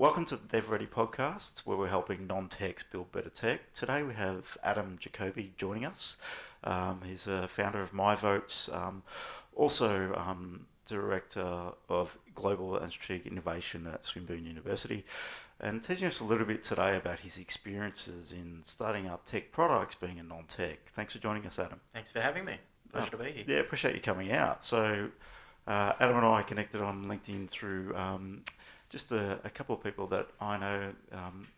Welcome to the DevReady podcast, where we're helping non-techs build better tech. Today we have Jacoby joining us. He's a founder of MiVote, also Director of Global and Strategic Innovation at Swinburne University, and teaching us a little bit today about his experiences in starting up tech products being a non-tech. Thanks for joining us, Adam. Thanks for having me. Pleasure to be here. Yeah, appreciate you coming out. So Adam and I connected on LinkedIn through just a couple of people that I know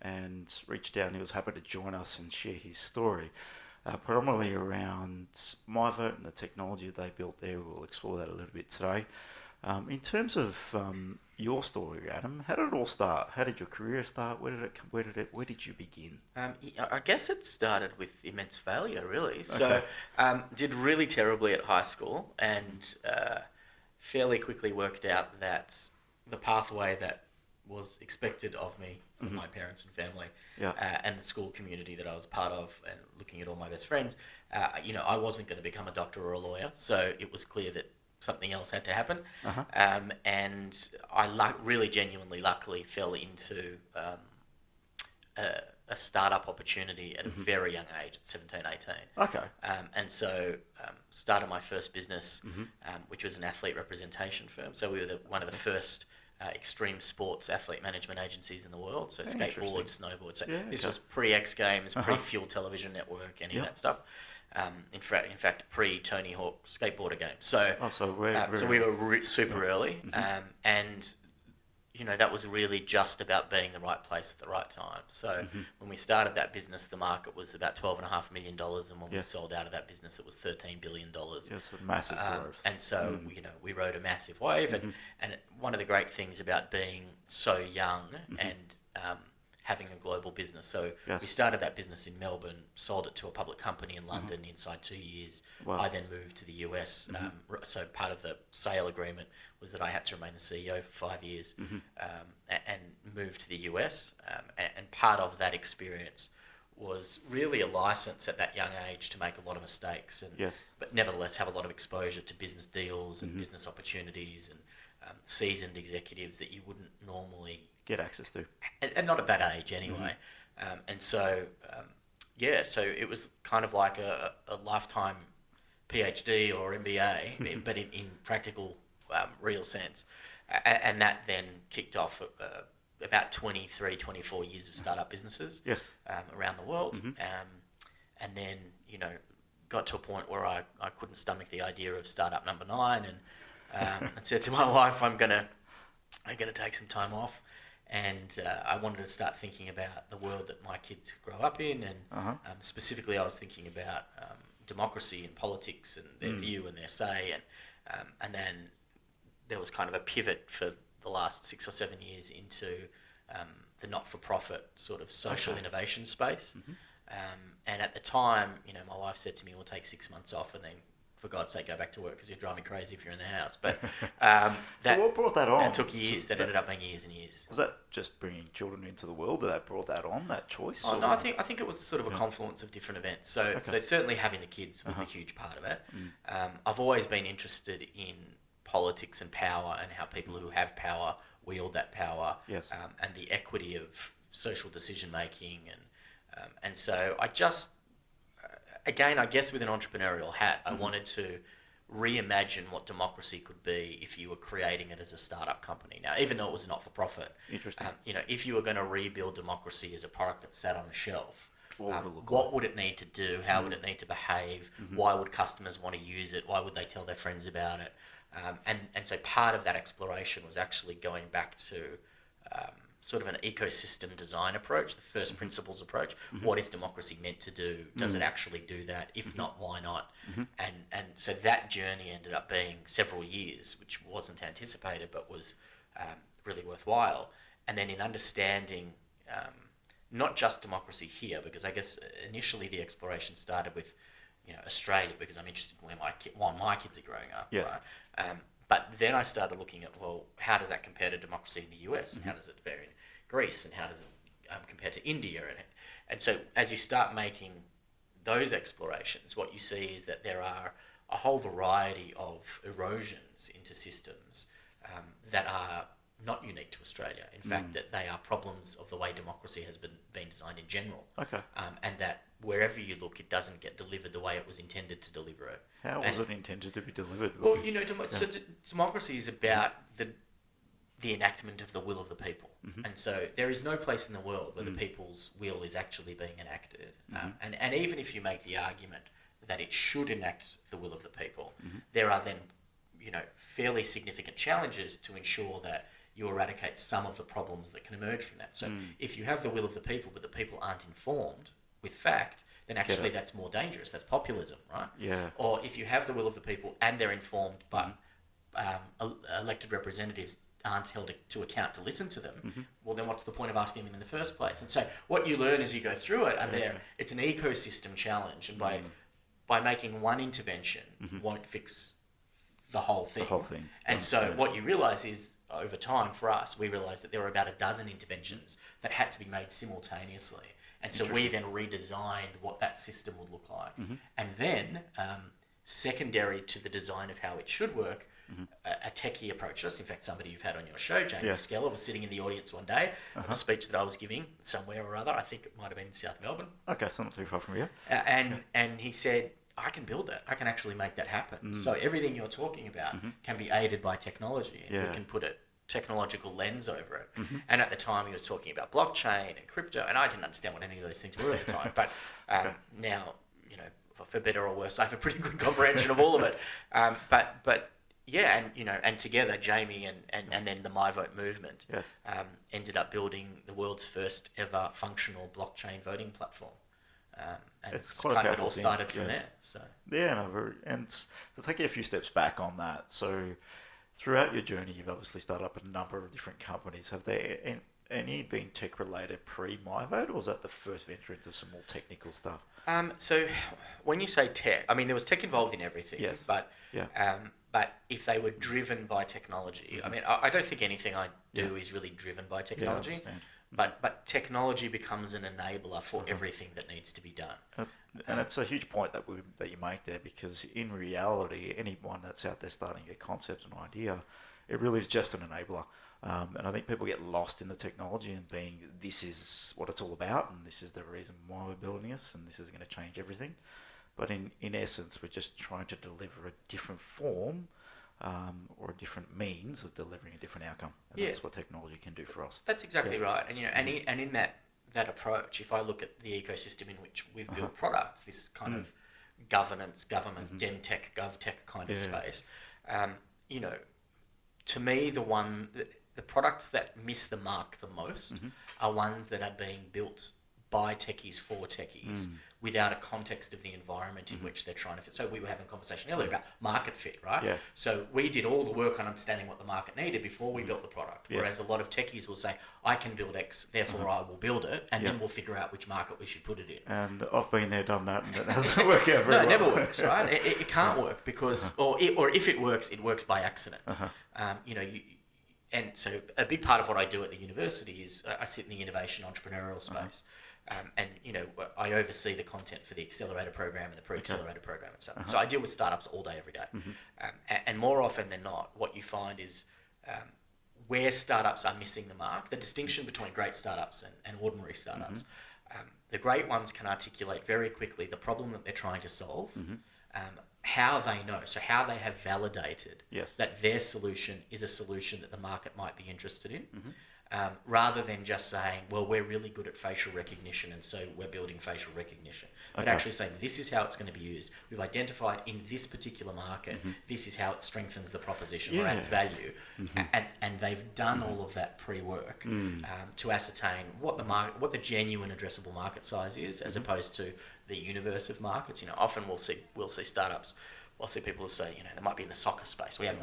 and reached out, and he was happy to join us and share his story, predominantly around MiVote and the technology that they built there. We'll explore that a little bit today. In terms of your story, Adam, how did it all start? How did your career start? Where did you begin? I guess it started with immense failure, really. Okay. So, did really terribly at high school, and fairly quickly worked out that the pathway that was expected of me from my parents and family, and the school community that I was a part of, and looking at all my best friends, I wasn't going to become a doctor or a lawyer. So it was clear that something else had to happen. And I really genuinely, luckily, fell into a startup opportunity at a very young age, at 17, 18. Okay. And so started my first business, which was an athlete representation firm. So we were one of the first extreme sports athlete management agencies in the world. So skateboard, snowboard. So this was pre-X Games, pre-Fuel Television Network, any of that stuff. In fact, pre-Tony Hawk skateboarder game. So we were super early, and that was really just about being the right place at the right time. So when we started that business, the market was about $12.5 million, and when we sold out of that business, it was $13 billion. Yes, a massive growth. And so we rode a massive wave, and one of the great things about being so young and having a global business. So we started that business in Melbourne, sold it to a public company in London inside 2 years. Wow. I then moved to the US. So part of the sale agreement was that I had to remain the CEO for 5 years and moved to the US. And part of that experience was really a license at that young age to make a lot of mistakes, but nevertheless have a lot of exposure to business deals and business opportunities and seasoned executives that you wouldn't normally get access to, and not at that age anyway. So it was kind of like a lifetime PhD or MBA, but in practical, real sense. And that then kicked off about 23, 24 years of startup businesses around the world. And then, got to a point where I couldn't stomach the idea of startup number 9, and I said to my wife, I'm gonna take some time off. And I wanted to start thinking about the world that my kids grow up in, and specifically I was thinking about democracy and politics and their view and their say, and then there was kind of a pivot for the last 6 or 7 years into the not-for-profit sort of social innovation space. And at the time, my wife said to me, we'll take 6 months off and then, for God's sake, go back to work because you'd drive me crazy if you're in the house. But so what brought that on? That took years. That ended up being years and years. Was that just bringing children into the world that brought that on, that choice? Oh, no, I think it was sort of a confluence of different events. So certainly having the kids was a huge part of it. I've always been interested in politics and power and how people who have power wield that power, and the equity of social decision making, and so I just. Again, I guess with an entrepreneurial hat, I wanted to reimagine what democracy could be if you were creating it as a startup company. Now, even though it was a not-for-profit, if you were going to rebuild democracy as a product that sat on a shelf, what would it need to do? How would it need to behave? Why would customers want to use it? Why would they tell their friends about it? And so part of that exploration was actually going back to sort of an ecosystem design approach, the first principles approach. What is democracy meant to do? Does it actually do that? If not, why not? And so that journey ended up being several years, which wasn't anticipated, but was really worthwhile. And then in understanding not just democracy here, because I guess initially the exploration started with Australia, because I'm interested in where my kids are growing up. Right? But then I started looking at, how does that compare to democracy in the US, and how does it compare in Greece, and how does it compare to India? And so as you start making those explorations, what you see is that there are a whole variety of erosions into systems that are not unique to Australia. In fact, that they are problems of the way democracy has been designed in general. Okay. And that wherever you look, it doesn't get delivered the way it was intended to deliver it. How was it intended to be delivered? Well, so democracy is about the enactment of the will of the people. And so there is no place in the world where the people's will is actually being enacted. And even if you make the argument that it should enact the will of the people, there are then, fairly significant challenges to ensure that you eradicate some of the problems that can emerge from that. So if you have the will of the people, but the people aren't informed with fact, then actually that's more dangerous. That's populism, right? Yeah. Or if you have the will of the people and they're informed, but elected representatives aren't held to account to listen to them, well, then what's the point of asking them in the first place? And so what you learn as you go through it, it's an ecosystem challenge, and by making one intervention won't fix the whole thing. And so what you realise is, over time for us, we realised that there were about a dozen interventions that had to be made simultaneously. And so we then redesigned what that system would look like. And then, secondary to the design of how it should work, a techie approached us. In fact, somebody you've had on your show, Jamie Skeller, was sitting in the audience one day of a speech that I was giving somewhere or other. I think it might have been in South Melbourne. Okay, so not too far from here. And he said, I can build that. I can actually make that happen. So everything you're talking about can be aided by technology. And we can put a technological lens over it. And at the time, he was talking about blockchain and crypto, and I didn't understand what any of those things were at the time. But now, for better or worse, I have a pretty good comprehension of all of it. But yeah, and together, Jamie and then the MiVote movement ended up building the world's first ever functional blockchain voting platform. And it's quite kind a of it all started from there. So and to take you a few steps back on that. So throughout your journey, you've obviously started up a number of different companies. Have there any been tech related pre-MiVote, or was that the first venture into some more technical stuff? So when you say tech, I mean there was tech involved in everything. Yes. But if they were driven by technology, I mean I don't think anything I do is really driven by technology. Yeah, I understand. But technology becomes an enabler for everything that needs to be done. And it's a huge point that you make there, because in reality, anyone that's out there starting a concept, an idea, it really is just an enabler. And I think people get lost in the technology and being, this is what it's all about, and this is the reason why we're building this, and this is going to change everything. But in essence, we're just trying to deliver a different form or a different means of delivering a different outcome. And that's what technology can do for us. That's exactly right. And in that approach, if I look at the ecosystem in which we've built products, this kind of governance, government, DemTech, GovTech kind of space, to me, the products that miss the mark the most are ones that are being built by techies for techies without a context of the environment in which they're trying to fit. So we were having a conversation earlier about market fit, right? Yeah. So we did all the work on understanding what the market needed before we built the product. Whereas a lot of techies will say, I can build X, therefore I will build it, and then we'll figure out which market we should put it in. And I've been there, done that, and it doesn't work out very well. No, it never works, right? It can't work because, or if it works by accident. And so a big part of what I do at the university is I sit in the innovation entrepreneurial space. And I oversee the content for the accelerator program and the pre-accelerator program and stuff. So I deal with startups all day, every day. And more often than not, what you find is where startups are missing the mark, the distinction between great startups and ordinary startups. The great ones can articulate very quickly the problem that they're trying to solve, how they know, so how they have validated that their solution is a solution that the market might be interested in. Rather than just saying, well, we're really good at facial recognition, and so we're building facial recognition. But actually saying, this is how it's going to be used. We've identified in this particular market, this is how it strengthens the proposition or adds value. And they've done all of that pre-work to ascertain what the genuine addressable market size is, as opposed to the universe of markets. Often we'll see startups. I'll see people who say, they might be in the soccer space. We had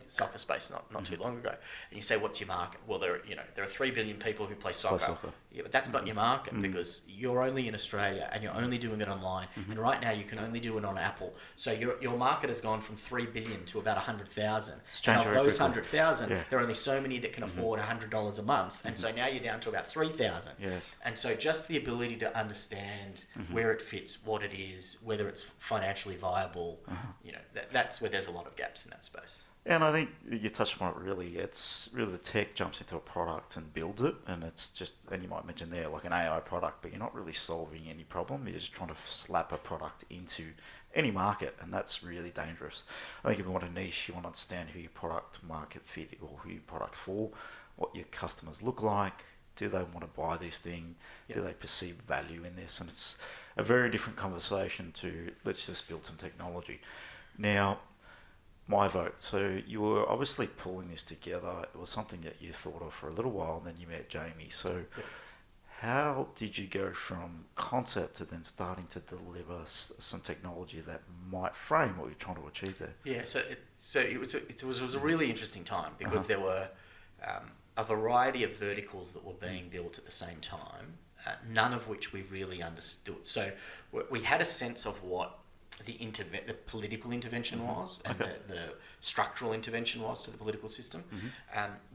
soccer space not too long ago, and you say, what's your market? Well, there are 3 billion people who play soccer. Yeah, but that's not your market because you're only in Australia and you're only doing it online, and right now you can only do it on Apple. So your market has gone from 3 billion to about 100,000. And of those 100,000, there are only so many that can afford $100 a month, and so now you're down to about 3,000. And so just the ability to understand where it fits, what it is, whether it's financially viable, that's where there's a lot of gaps in that space. And I think you touched on it really. It's really the tech jumps into a product and builds it, and it's just, and you might mention there like an AI product, but you're not really solving any problem. You're just trying to slap a product into any market, and that's really dangerous. I think if you want a niche, you want to understand who your product market fit or who your product for, what your customers look like. Do they want to buy this thing? Yep. Do they perceive value in this? And it's a very different conversation to let's just build some technology. Now, MiVote. So you were obviously pulling this together. It was something that you thought of for a little while, and then you met Jamie. So Yep. how did you go from concept to then starting to deliver some technology that might frame what you're trying to achieve there? Yeah, it was a really interesting time because there were a variety of verticals that were being built at the same time, none of which we really understood. So we had a sense of what the political intervention was and the structural intervention was to the political system,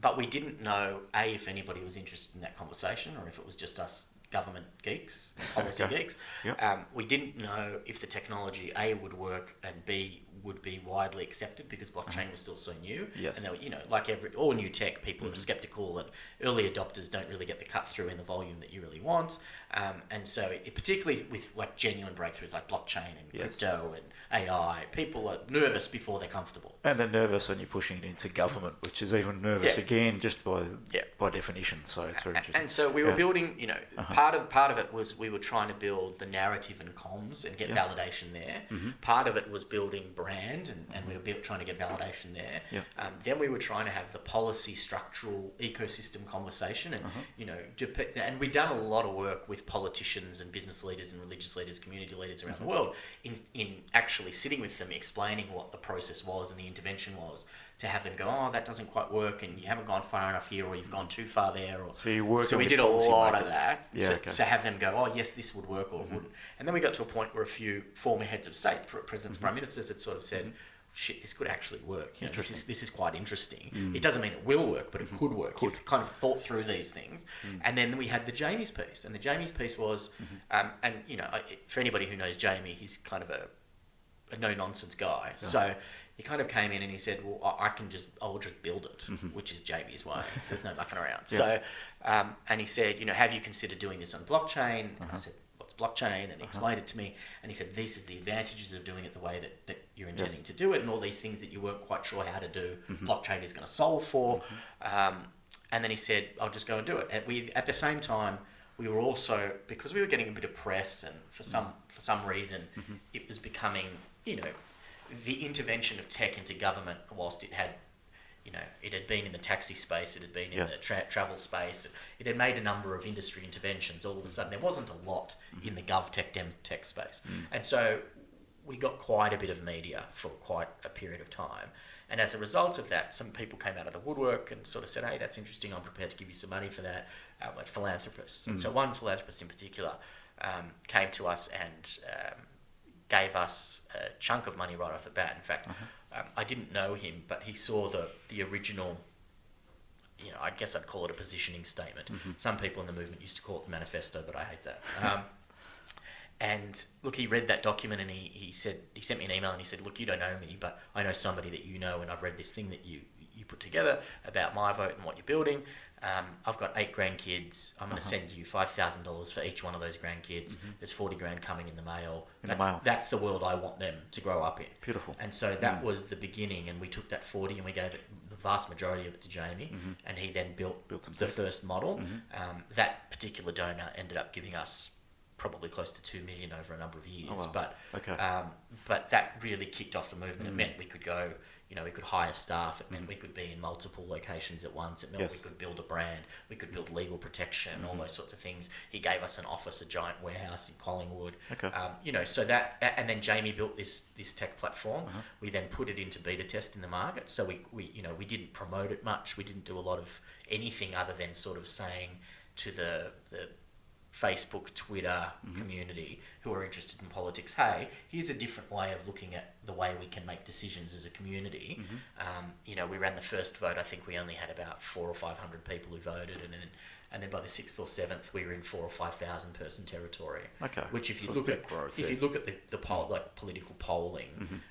but we didn't know if anybody was interested in that conversation or if it was just us government geeks, policy geeks. Yep. We didn't know if the technology A would work and B would be widely accepted because blockchain was still so new. Yes. And there were, like all new tech, people are skeptical and early adopters don't really get the cut through in the volume that you really want. And so particularly with like genuine breakthroughs like blockchain and crypto and AI, people are nervous before they're comfortable. And they're nervous when you're pushing it into government, which is even nervous again, just by definition. So it's very interesting. And so we were building, part of it was we were trying to build the narrative and comms and get validation there. Part of it was building brand, and we were trying to get validation there. Then we were trying to have the policy structural ecosystem conversation, and and we'd done a lot of work with politicians and business leaders and religious leaders, community leaders around the world, in actually sitting with them, explaining what the process was and the intervention was, to have them go, oh, that doesn't quite work, and you haven't gone far enough here, or you've gone too far there. Or, so we did a lot of that to have them go, oh, yes, this would work, or it wouldn't. And then we got to a point where a few former heads of state, presidents, prime ministers, had sort of said, shit, this could actually work. This is quite interesting. It doesn't mean it will work, but it could work. You've kind of thought through these things. And then we had the Jamie's piece, and the Jamie's piece was, for anybody who knows Jamie, he's kind of a no-nonsense guy. So he kind of came in and he said, well, I'll just build it, which is Jamie's way. So there's no mucking around. So, and he said, have you considered doing this on blockchain? And I said, what's blockchain? And he explained it to me. And he said, this is the advantages of doing it the way that you're intending to do it, and all these things that you weren't quite sure how to do, blockchain is going to solve for. And then he said, I'll just go and do it. And at the same time, we were also, because we were getting a bit of press, and for some reason, it was becoming, the intervention of tech into government, whilst it had, it had been in the taxi space, it had been in the travel space, it had made a number of industry interventions. All of a sudden, there wasn't a lot in the gov tech, dem tech space. And so we got quite a bit of media for quite a period of time. And as a result of that, some people came out of the woodwork and sort of said, hey, that's interesting, I'm prepared to give you some money for that, like philanthropists. And so one philanthropist in particular came to us and gave us a chunk of money right off the bat. In fact, I didn't know him, but he saw the original, I guess I'd call it a positioning statement. Some people in the movement used to call it the manifesto, but I hate that. And look, he read that document and he sent me an email and he said, look, you don't know me, but I know somebody that you know, and I've read this thing that you put together about MiVote and what you're building. I've got 8 grandkids. I'm going to send you $5,000 for each one of those grandkids. There's 40 grand coming in the mail. That's the world I want them to grow up in. Beautiful. And so that was the beginning, and we took that 40 and we gave it the vast majority of it to Jamie, and he then built the first model. That particular donor ended up giving us probably close to 2 million over a number of years. Oh, wow. But that really kicked off the movement. It meant we could go, we could hire staff. It meant we could be in multiple locations at once. It meant we could build a brand. We could build legal protection, all those sorts of things. He gave us an office, a giant warehouse in Collingwood. So that, and then Jamie built this tech platform. We then put it into beta test in the market. So we didn't promote it much. We didn't do a lot of anything other than sort of saying to the Facebook, Twitter community who are interested in politics, hey, here's a different way of looking at the way we can make decisions as a community. We ran the first vote. I think we only had about 400 or 500 people who voted, and then and then by the 6th or 7th, we were in 4,000 or 5,000 person territory. Okay. Which, if you So look big at growth if there. you look at the poll, like political polling,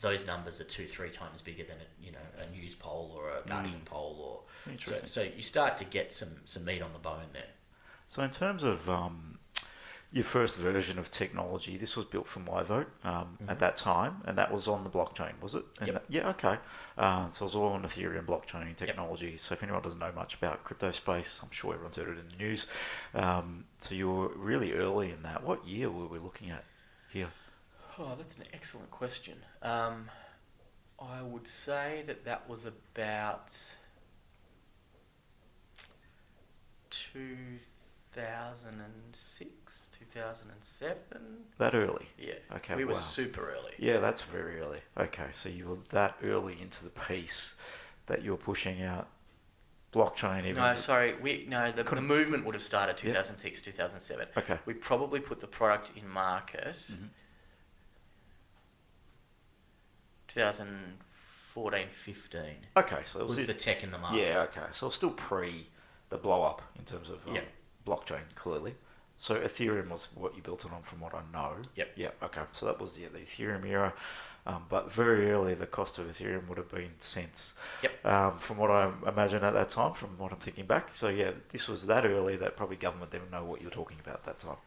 those numbers are 2-3 times bigger than a news poll or a Guardian poll, or so you start to get some meat on the bone there. So in terms of your first version of technology, this was built for MiVote at that time, and that was on the blockchain, was it? And Yep. Yeah, okay. So it was all on Ethereum blockchain technology. Yep. So if anyone doesn't know much about crypto space, I'm sure everyone's heard it in the news. So you were really early in that. What year were we looking at here? Oh, that's an excellent question. I would say that was about 2006, 2007. That early? Yeah. Okay, We were wow. super early. Yeah, that's very early. Okay, so you were that early into the piece that you were pushing out blockchain even. No, sorry. The movement would have started 2006, 2007. Okay. We probably put the product in market 2014, 15. Okay, so it was the tech in the market. Yeah, okay. So it was still pre the blow up in terms of blockchain, clearly. So Ethereum was what you built it on, from what I know. Yep. Yeah, okay. So that was the Ethereum era. But very early, the cost of Ethereum would have been cents. Yep. From what I imagine at that time, from what I'm thinking back. So yeah, this was that early that probably government didn't know what you were talking about at that time.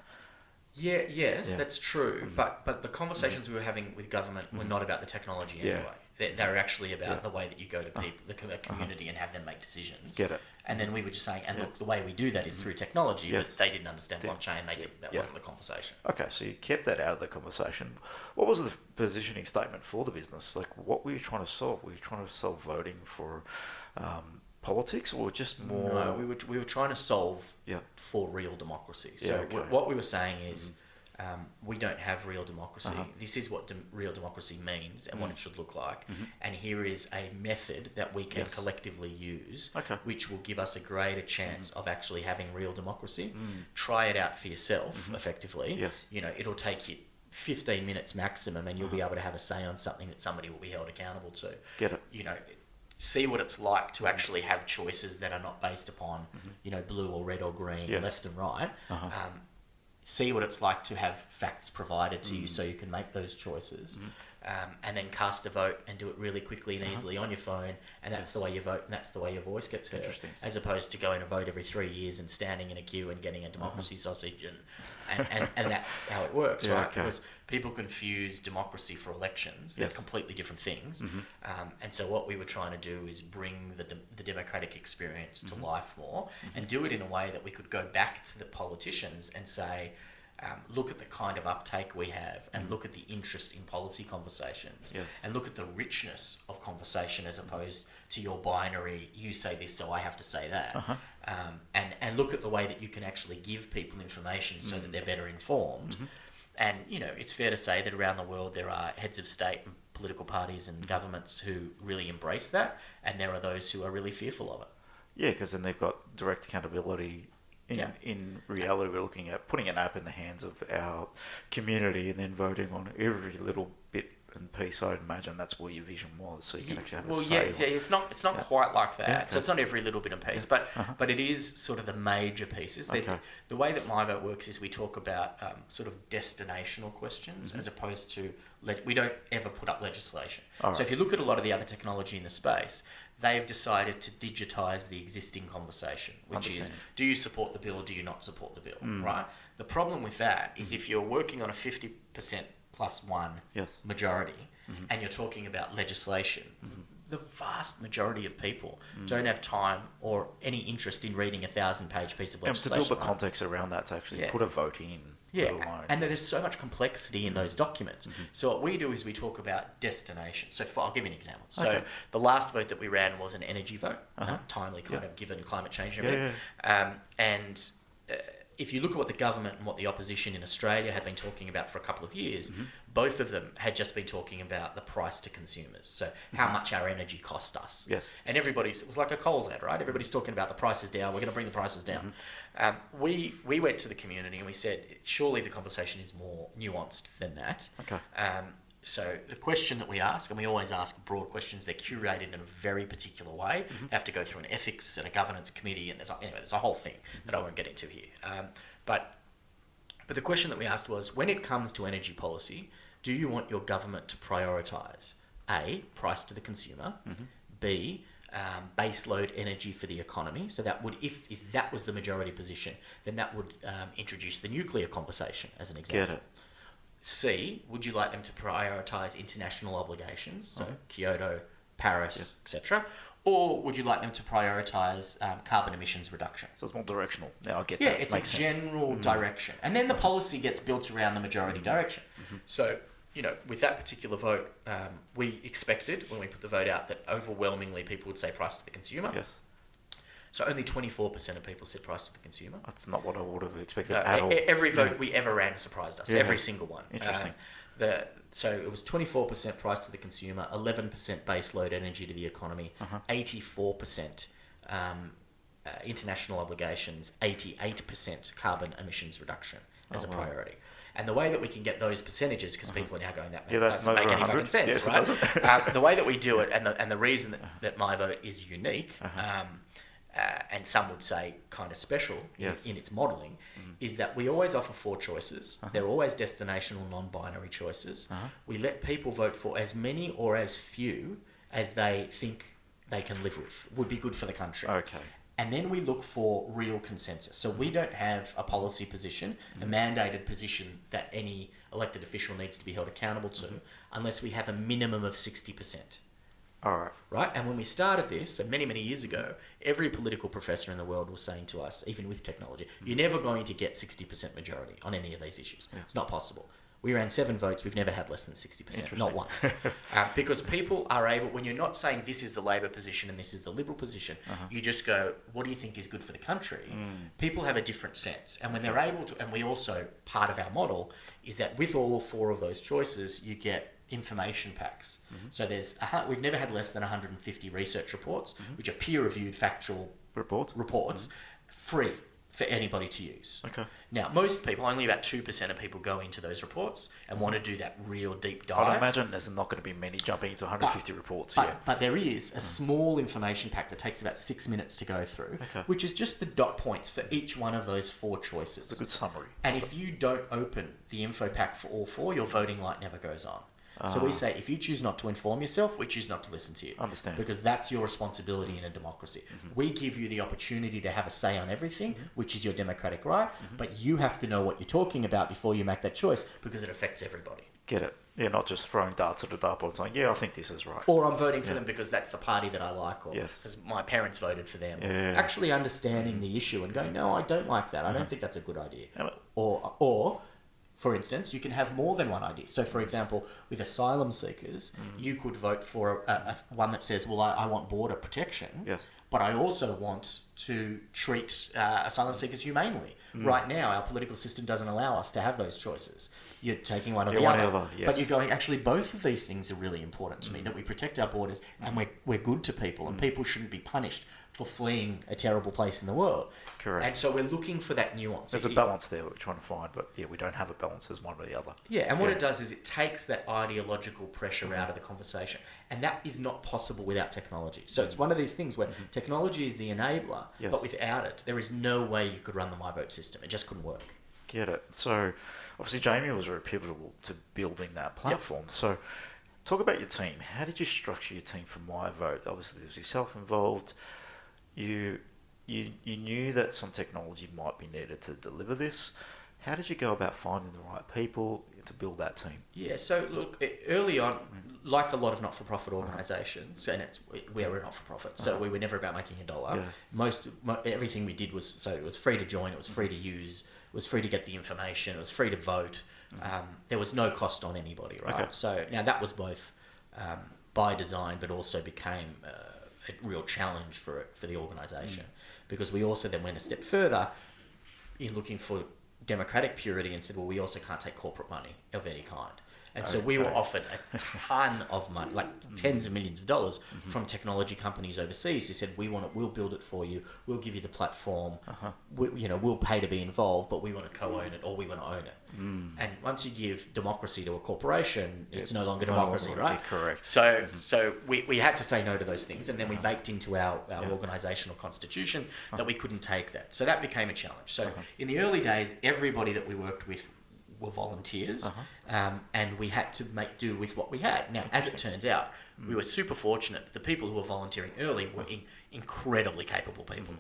Yes, that's true. But the conversations we were having with government were not about the technology anyway. They were actually about the way that you go to people, the community, and have them make decisions. Get it. And then we were just saying, look, the way we do that is through technology. Yes. But they didn't understand blockchain. That wasn't the conversation. Okay, so you kept that out of the conversation. What was the positioning statement for the business? Like, what were you trying to solve? Were you trying to solve voting for politics, or just more? No, we were trying to solve for real democracy. So what we were saying is, we don't have real democracy. This is what real democracy means and what it should look like. And here is a method that we can collectively use, which will give us a greater chance of actually having real democracy. Try it out for yourself, effectively. Yes. It'll take you 15 minutes maximum, and you'll be able to have a say on something that somebody will be held accountable to. Get it. See what it's like to actually have choices that are not based upon, blue or red or green, left and right. See what it's like to have facts provided to you so you can make those choices, and then cast a vote and do it really quickly and easily on your phone, and that's the way you vote, and that's the way your voice gets heard, as opposed to going to vote every 3 years and standing in a queue and getting a democracy sausage, and that's how it works, right? Because people confuse democracy for elections. They're completely different things. And so what we were trying to do is bring the democratic experience to life more, and do it in a way that we could go back to the politicians and say, look at the kind of uptake we have, and look at the interest in policy conversations, and look at the richness of conversation as opposed to your binary, you say this so I have to say that, and look at the way that you can actually give people information so that they're better informed. And it's fair to say that around the world there are heads of state and political parties and governments who really embrace that, and there are those who are really fearful of it. Yeah, because then they've got direct accountability. In reality, we're looking at putting an app in the hands of our community and then voting on every little bit and piece. I'd imagine that's where your vision was, so you can actually have a say. It's not quite like that. So it's not every little bit and piece, but it is sort of the major pieces. The way that MiVote works is we talk about sort of destinational questions as opposed to we don't ever put up legislation. So if you look at a lot of the other technology in the space, they've decided to digitize the existing conversation, which is, do you support the bill or do you not support the bill, right? The problem with that is if you're working on a 50% plus one majority and you're talking about legislation, the vast majority of people don't have time or any interest in reading a 1,000-page piece of legislation. And to build the context around that, to actually put a vote in. And there's so much complexity in those documents. So what we do is we talk about destination. So I'll give you an example. So the last vote that we ran was an energy vote, timely kind of given climate change and everything. If you look at what the government and what the opposition in Australia had been talking about for a couple of years, both of them had just been talking about the price to consumers. So how much our energy cost us. And it was like a Coles ad, right? Everybody's talking about the prices down. We're going to bring the prices down. We went to the community and we said, surely the conversation is more nuanced than that. So the question that we ask, and we always ask broad questions, they're curated in a very particular way. They have to go through an ethics and a governance committee, and there's a whole thing that I won't get into here. But the question that we asked was, when it comes to energy policy, do you want your government to prioritise A, price to the consumer, B, base load energy for the economy? So that would, if that was the majority position, then that would introduce the nuclear conversation as an example. Get it. C, would you like them to prioritise international obligations, so Kyoto, Paris, etc., or would you like them to prioritise carbon emissions reduction? So it's more directional. Now I get Yeah, that. it's Makes a sense. general direction, and then the policy gets built around the majority direction. So, with that particular vote, we expected when we put the vote out that overwhelmingly people would say price to the consumer. Yes. So only 24% of people said price to the consumer. That's not what I would have expected So at all. every vote we ever ran surprised us. Yeah. Every single one. Interesting. So it was 24% price to the consumer, 11% base load energy to the economy, 84% international obligations, 88% carbon emissions reduction as a priority. And the way that we can get those percentages, because people are now going, that doesn't make any fucking sense, right? The way that we do it, and the reason that MiVote is unique, and some would say kind of special in its modelling, is that we always offer 4 choices. They're always destinational non-binary choices. We let people vote for as many or as few as they think they can live with, would be good for the country. Okay. And then we look for real consensus. So we don't have a policy position, a mandated position that any elected official needs to be held accountable to, unless we have a minimum of 60%. All right. Right? And when we started this, so many, many years ago, every political professor in the world was saying to us, even with technology, you're never going to get 60% majority on any of these issues. It's not possible. We ran 7 votes. We've never had less than 60%, not once. Because people are able, when you're not saying this is the Labor position and this is the Liberal position, you just go, what do you think is good for the country? People have a different sense. And when they're able to, and we also, part of our model is that with all 4 of those choices, you get information packs. So we've never had less than 150 research reports, which are peer-reviewed factual reports, free for anybody to use. Okay. Now, most people, only about 2% of people go into those reports and want to do that real deep dive. I'd imagine there's not going to be many jumping into 150 reports. But there is a small information pack that takes about 6 minutes to go through, which is just the dot points for each one of those 4 choices. It's a good summary. And if you don't open the info pack for all 4, your voting light never goes on. So we say, if you choose not to inform yourself, we choose not to listen to you. Understand. Because that's your responsibility in a democracy. We give you the opportunity to have a say on everything, which is your democratic right, but you have to know what you're talking about before you make that choice, because it affects everybody. Get it. Yeah, not just throwing darts at a dartboard saying, I think this is right. Or I'm voting for them because that's the party that I like, or because my parents voted for them. Actually understanding the issue and going, no, I don't like that. I don't think that's a good idea. Or for instance, you can have more than one idea. So, for example, with asylum seekers, you could vote for one that says, well, I want border protection, but I also want to treat asylum seekers humanely. Right now, our political system doesn't allow us to have those choices. You're taking one or the other. But you're going, actually, both of these things are really important to me, that we protect our borders and we're good to people, and people shouldn't be punished for fleeing a terrible place in the world. Correct. And so we're looking for that nuance. There's a balance there that we're trying to find, but we don't have a balance as one or the other. Yeah, and what it does is it takes that ideological pressure out of the conversation. And that is not possible without technology. So it's one of these things where technology is the enabler, but without it, there is no way you could run the MiVote system. It just couldn't work. Get it. So obviously Jamie was very pivotal to building that platform. So talk about your team. How did you structure your team for MiVote? Obviously there was yourself involved. You knew that some technology might be needed to deliver this. How did you go about finding the right people to build that team? Yeah, so look, early on, like a lot of not-for-profit organisations, and we're a not-for-profit, so we were never about making $1. Everything we did was, so it was free to join, it was free to use, it was free to get the information, it was free to vote. There was no cost on anybody, right? So now that was both by design, but also became a real challenge for the organisation, because we also then went a step further in looking for democratic purity and said, well, we also can't take corporate money of any kind. And so we were offered a ton of money, like tens of millions of dollars from technology companies overseas who said, we'll build it for you, we'll give you the platform, we'll pay to be involved, but we want to co-own it or we want to own it. And once you give democracy to a corporation, it's no longer democracy, right? Correct. So we had to say no to those things, and then we baked into our organisational constitution that we couldn't take that. So that became a challenge. So in the early days, everybody that we worked with were volunteers, and we had to make do with what we had. Now, as it turns out, we were super fortunate. The people who were volunteering early were incredibly capable people.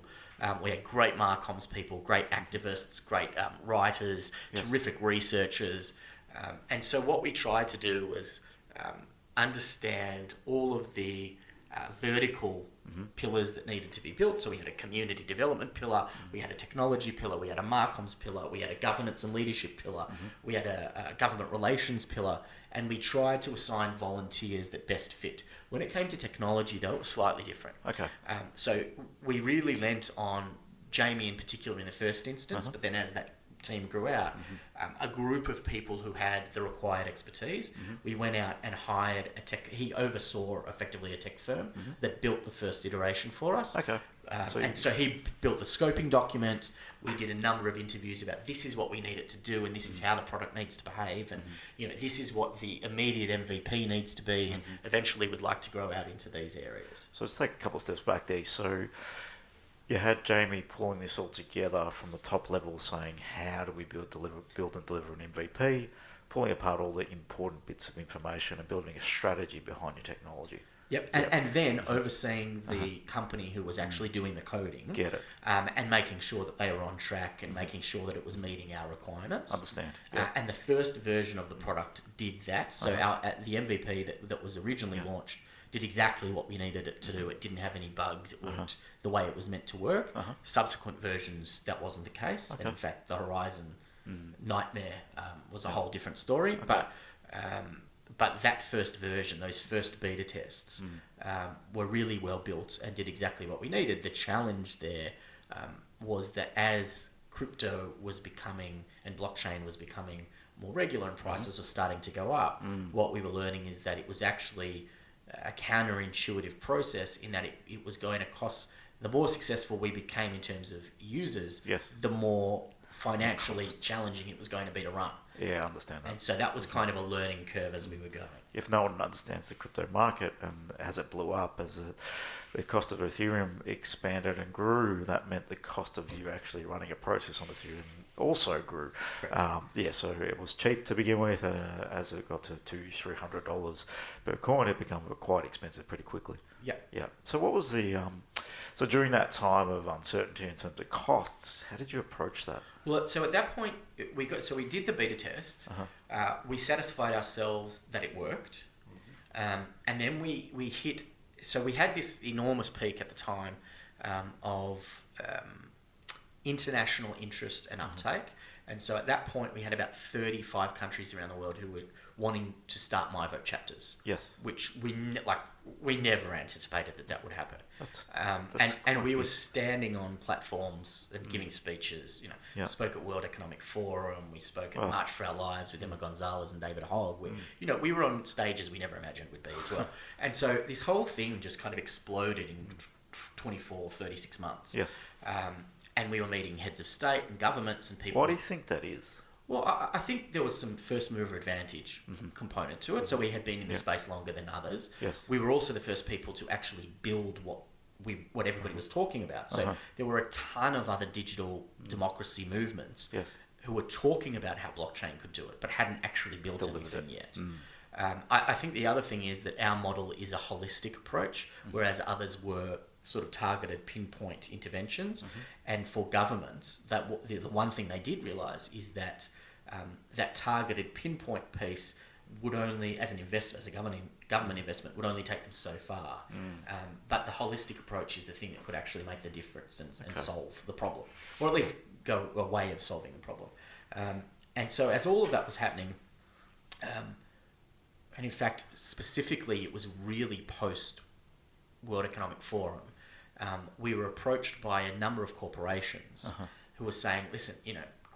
We had great Marcoms people, great activists, great writers, terrific researchers. And so what we tried to do was understand all of the vertical pillars that needed to be built. So we had a community development pillar, we had a technology pillar, we had a Marcoms pillar, we had a governance and leadership pillar, we had a government relations pillar, and we tried to assign volunteers that best fit. When it came to technology, though, it was slightly different. Okay. So we really lent on Jamie in particular in the first instance, but then as that team grew out, a group of people who had the required expertise. We went out and hired he oversaw effectively a tech firm that built the first iteration for us. Okay. So he built the scoping document. We did a number of interviews about this is what we need it to do, and this is how the product needs to behave, and this is what the immediate MVP needs to be, and eventually we'd like to grow out into these areas. So let's take a couple of steps back there. So you had Jamie pulling this all together from the top level, saying how do we build and deliver an MVP, pulling apart all the important bits of information and building a strategy behind your technology. Yep, and then overseeing the company who was actually doing the coding. Get it. And making sure that they were on track and making sure that it was meeting our requirements. Understand. Yep. And the first version of the product did that. So the MVP that was originally launched did exactly what we needed it to do. It didn't have any bugs. It worked the way it was meant to work. Subsequent versions, that wasn't the case. And in fact, the Horizon nightmare was a whole different story. But that first version, those first beta tests, were really well built and did exactly what we needed. The challenge there was that as crypto was becoming and blockchain was becoming more regular and prices were starting to go up, what we were learning is that it was actually a counterintuitive process in that it was going to cost, the more successful we became in terms of users, the more financially challenging it was going to be to run. Yeah, I understand that. And so that was kind of a learning curve as we were going. If no one understands the crypto market, and as it blew up, the cost of Ethereum expanded and grew, that meant the cost of you actually running a process on Ethereum also grew. So it was cheap to begin with, as it got to $200-300 per coin, it became quite expensive pretty quickly. Yeah. So what was so during that time of uncertainty in terms of costs, how did you approach that? Well, so at that point, we did the beta tests. We satisfied ourselves that it worked, and then we hit. So we had this enormous peak at the time of international interest and uptake, and so at that point we had about 35 countries around the world who were wanting to start MiVote chapters. Yes. Which we never anticipated that would happen. That's and we were standing on platforms and giving speeches. Spoke at World Economic Forum. We spoke at March for Our Lives with Emma Gonzalez and David Hogg. We were on stages we never imagined we'd be as well. And so this whole thing just kind of exploded in 24, 36 months. Yes. And we were meeting heads of state and governments and people. Why do you think that is? Well, I think there was some first mover advantage component to it. So we had been in the space longer than others. Yes. We were also the first people to actually build what everybody was talking about. So there were a ton of other digital democracy movements who were talking about how blockchain could do it, but hadn't actually built anything yet. I think the other thing is that our model is a holistic approach, whereas others were sort of targeted pinpoint interventions. And for governments, the one thing they did realise is that that targeted pinpoint piece would only, as a government investment, would only take them so far. But the holistic approach is the thing that could actually make the difference and solve the problem, or at least go a way of solving the problem. And so as all of that was happening, and in fact, specifically, it was really post World Economic Forum, we were approached by a number of corporations who were saying, listen,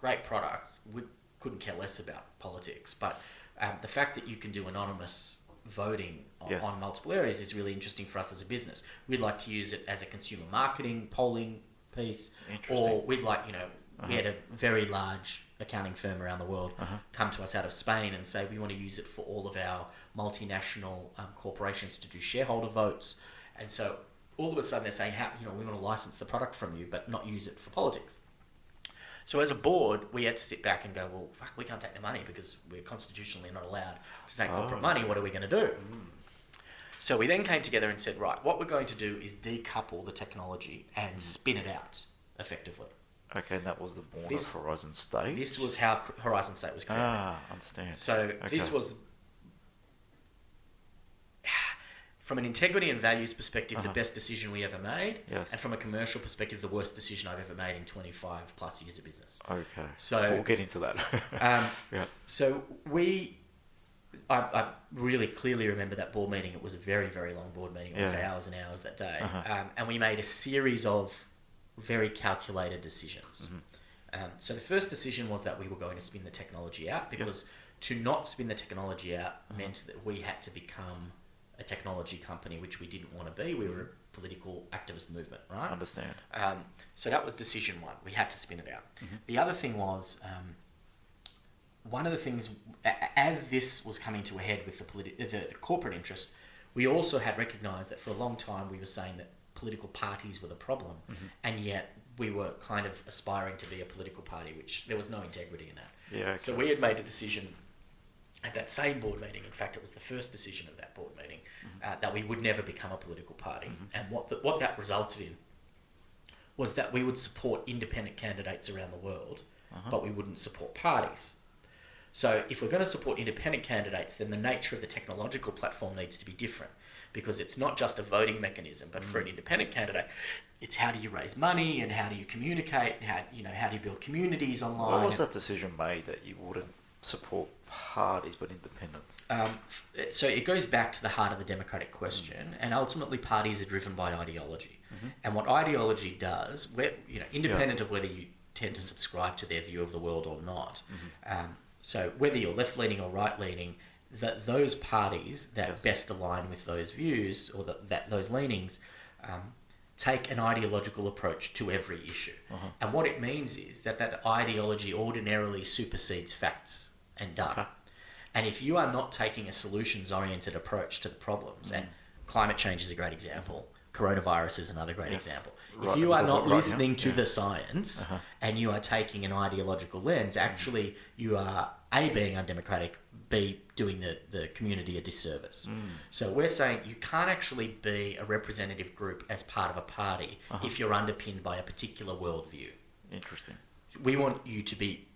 great product, we couldn't care less about politics, but the fact that you can do anonymous voting on multiple areas is really interesting for us as a business. We'd like to use it as a consumer marketing polling piece, or we'd like, we had a very large accounting firm around the world come to us out of Spain and say we want to use it for all of our multinational corporations to do shareholder votes. And so all of a sudden they're saying, we want to license the product from you but not use it for politics. So as a board, we had to sit back and go, well, fuck, we can't take the money because we're constitutionally not allowed to take corporate money. What are we going to do? So we then came together and said, right, what we're going to do is decouple the technology and spin it out effectively. Okay, and that was the born of Horizon State? This was how Horizon State was created. Understand. So this was, from an integrity and values perspective, the best decision we ever made. Yes. And from a commercial perspective, the worst decision I've ever made in 25 plus years of business. Okay. So we'll get into that. So I really clearly remember that board meeting. It was a very, very long board meeting, for hours and hours that day. And we made a series of very calculated decisions. So the first decision was that we were going to spin the technology out, because to not spin the technology out meant that we had to become a technology company, which we didn't want to be. We were a political activist movement, right? Understand. So that was decision one. We had to spin it out. The other thing was, one of the things, as this was coming to a head with the corporate interest, we also had recognised that for a long time we were saying that political parties were the problem, and yet we were kind of aspiring to be a political party, which there was no integrity in that. Yeah. Okay. So we had made a decision at that same board meeting, in fact it was the first decision of that board meeting, that we would never become a political party. And what that resulted in was that we would support independent candidates around the world, but we wouldn't support parties. So if we're going to support independent candidates, then the nature of the technological platform needs to be different, because it's not just a voting mechanism, but for an independent candidate, it's how do you raise money and how do you communicate, and how do you build communities online. Why was that decision made that you wouldn't support parties but independents? So it goes back to the heart of the democratic question, and ultimately parties are driven by ideology. And what ideology does, independent of whether you tend to subscribe to their view of the world or not, so whether you're left-leaning or right-leaning, that those parties that best align with those views or that those leanings take an ideological approach to every issue. And what it means is that ideology ordinarily supersedes facts and data. And if you are not taking a solutions-oriented approach to the problems, and climate change is a great example, coronavirus is another great example. If you are not listening to the science and you are taking an ideological lens, actually you are A, being undemocratic, B, doing the community a disservice. So we're saying you can't actually be a representative group as part of a party if you're underpinned by a particular worldview. Interesting. We want you to be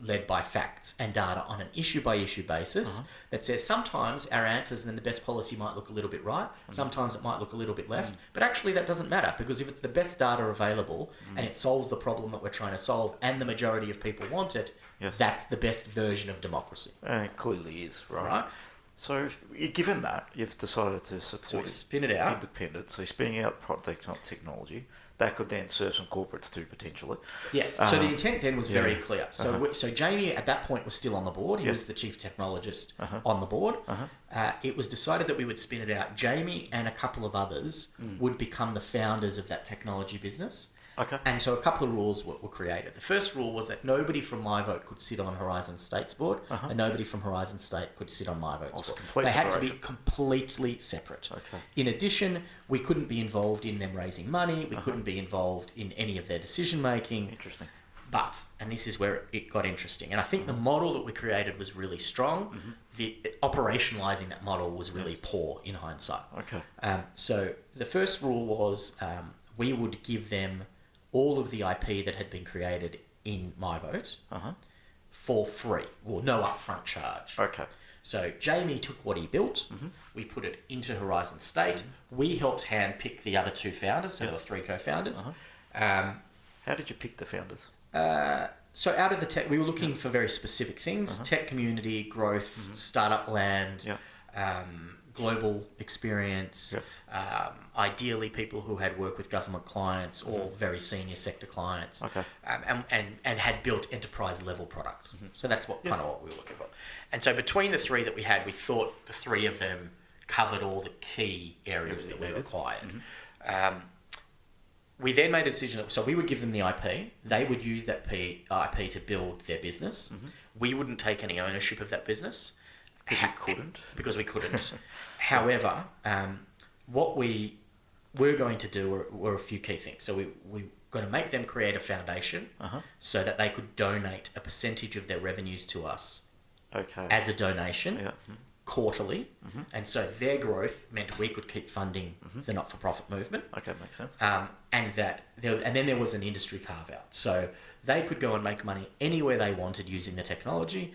led by facts and data on an issue-by-issue basis that says sometimes our answers and the best policy might look a little bit right, sometimes it might look a little bit left, but actually that doesn't matter, because if it's the best data available and it solves the problem that we're trying to solve and the majority of people want it, that's the best version of democracy. And it clearly is, right? So given that, you've decided to support spin it out. Independence, so spinning out product, not technology. That could then serve some corporates too, potentially. Yes. So the intent then was very clear. So so Jamie at that point was still on the board. He was the chief technologist on the board. It was decided that we would spin it out. Jamie and a couple of others would become the founders of that technology business. Okay. And so a couple of rules were created. The first rule was that nobody from MiVote could sit on Horizon State's board, and nobody from Horizon State could sit on MiVote's board. They had to be completely separate. Okay. In addition, we couldn't be involved in them raising money. We couldn't be involved in any of their decision making. Interesting. But, and this is where it got interesting, and I think the model that we created was really strong. The operationalizing that model was really poor in hindsight. Okay. So the first rule was we would give them all of the IP that had been created in MiVote for free, or no upfront charge. Okay. So Jamie took what he built, we put it into Horizon State, we helped handpick the other two founders, so the three co-founders. How did you pick the founders? So out of the tech, we were looking for very specific things, tech community, growth, startup land, global experience, Yes. ideally people who had worked with government clients or very senior sector clients, Okay. and had built enterprise level product. So that's what kind of what we were looking for. And so between the three that we had, we thought the three of them covered all the key areas that we required. We then made a decision that, so we would give them the IP, they would use that IP to build their business. We wouldn't take any ownership of that business. Because you couldn't? Because we couldn't. However, what we were going to do were a few key things. So we were going to make them create a foundation so that they could donate a percentage of their revenues to us as a donation quarterly. And so their growth meant we could keep funding the not-for-profit movement. Okay, makes sense. And then there was an industry carve-out. So they could go and make money anywhere they wanted using the technology,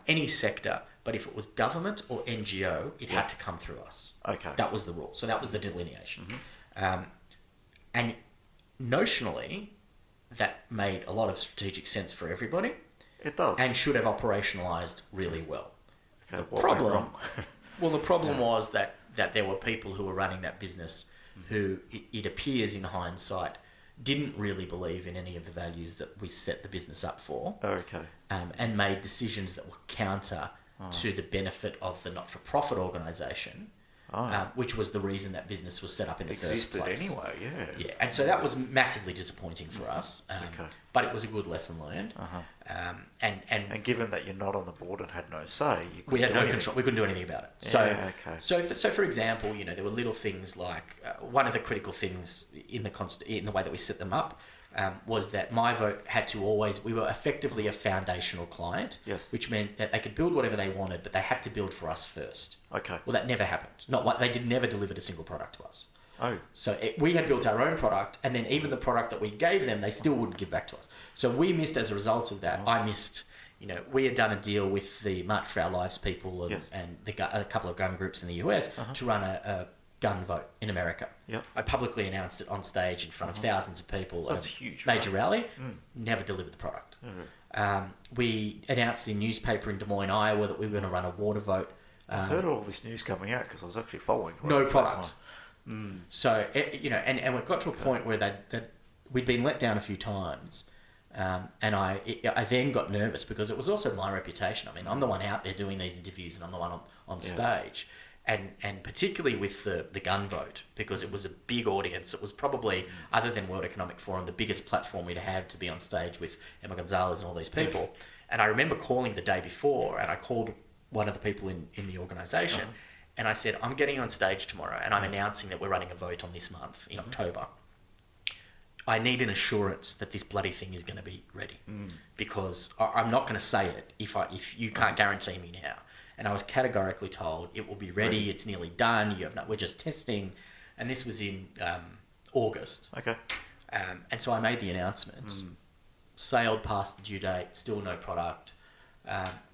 any sector. But if it was government or NGO, it had to come through us. Okay. That was the rule. So that was the delineation. And notionally, that made a lot of strategic sense for everybody. It does. And should have operationalised really well. Okay, The problem was that there were people who were running that business who, it appears in hindsight, didn't really believe in any of the values that we set the business up for. Okay. And made decisions that were counter to the benefit of the not-for-profit organisation, which was the reason that business was set up in the first place. Existed anyway, Yeah, and so that was massively disappointing for us, but it was a good lesson learned. And given that you're not on the board and had no say, we had no control. We couldn't do anything about it. So for example, there were little things like one of the critical things in the way that we set them up. Was that MiVote had to we were effectively a foundational client, which meant that they could build whatever they wanted, but they had to build for us first. Okay. Well, that never happened. They never delivered a single product to us. Oh. So we had built our own product, and then even the product that we gave them, they still wouldn't give back to us. So we missed as a result of that. I missed, we had done a deal with the March for Our Lives people and a couple of gun groups in the US to run a gun vote in America. I publicly announced it on stage in front of thousands of people. That's huge. Major rally. Never delivered the product. We announced in newspaper in Des Moines, Iowa, that we were going to run a water vote. I heard all this news coming out because I was actually following. No product. So and we got to a point where that we'd been let down a few times. And I then got nervous because it was also my reputation. I mean, I'm the one out there doing these interviews, and I'm the one on stage. And particularly with the gun vote, because it was a big audience. It was probably, other than World Economic Forum, the biggest platform we'd had to be on stage with Emma Gonzalez and all these people. And I remember calling the day before, and I called one of the people in the organisation, and I said, I'm getting on stage tomorrow, and I'm announcing that we're running a vote on this month in October. I need an assurance that this bloody thing is going to be ready, because I'm not going to say it if you can't guarantee me now. And I was categorically told it will be ready. It's nearly done. We're just testing, and this was in August. Okay. And so I made the announcement. Sailed past the due date. Still no product.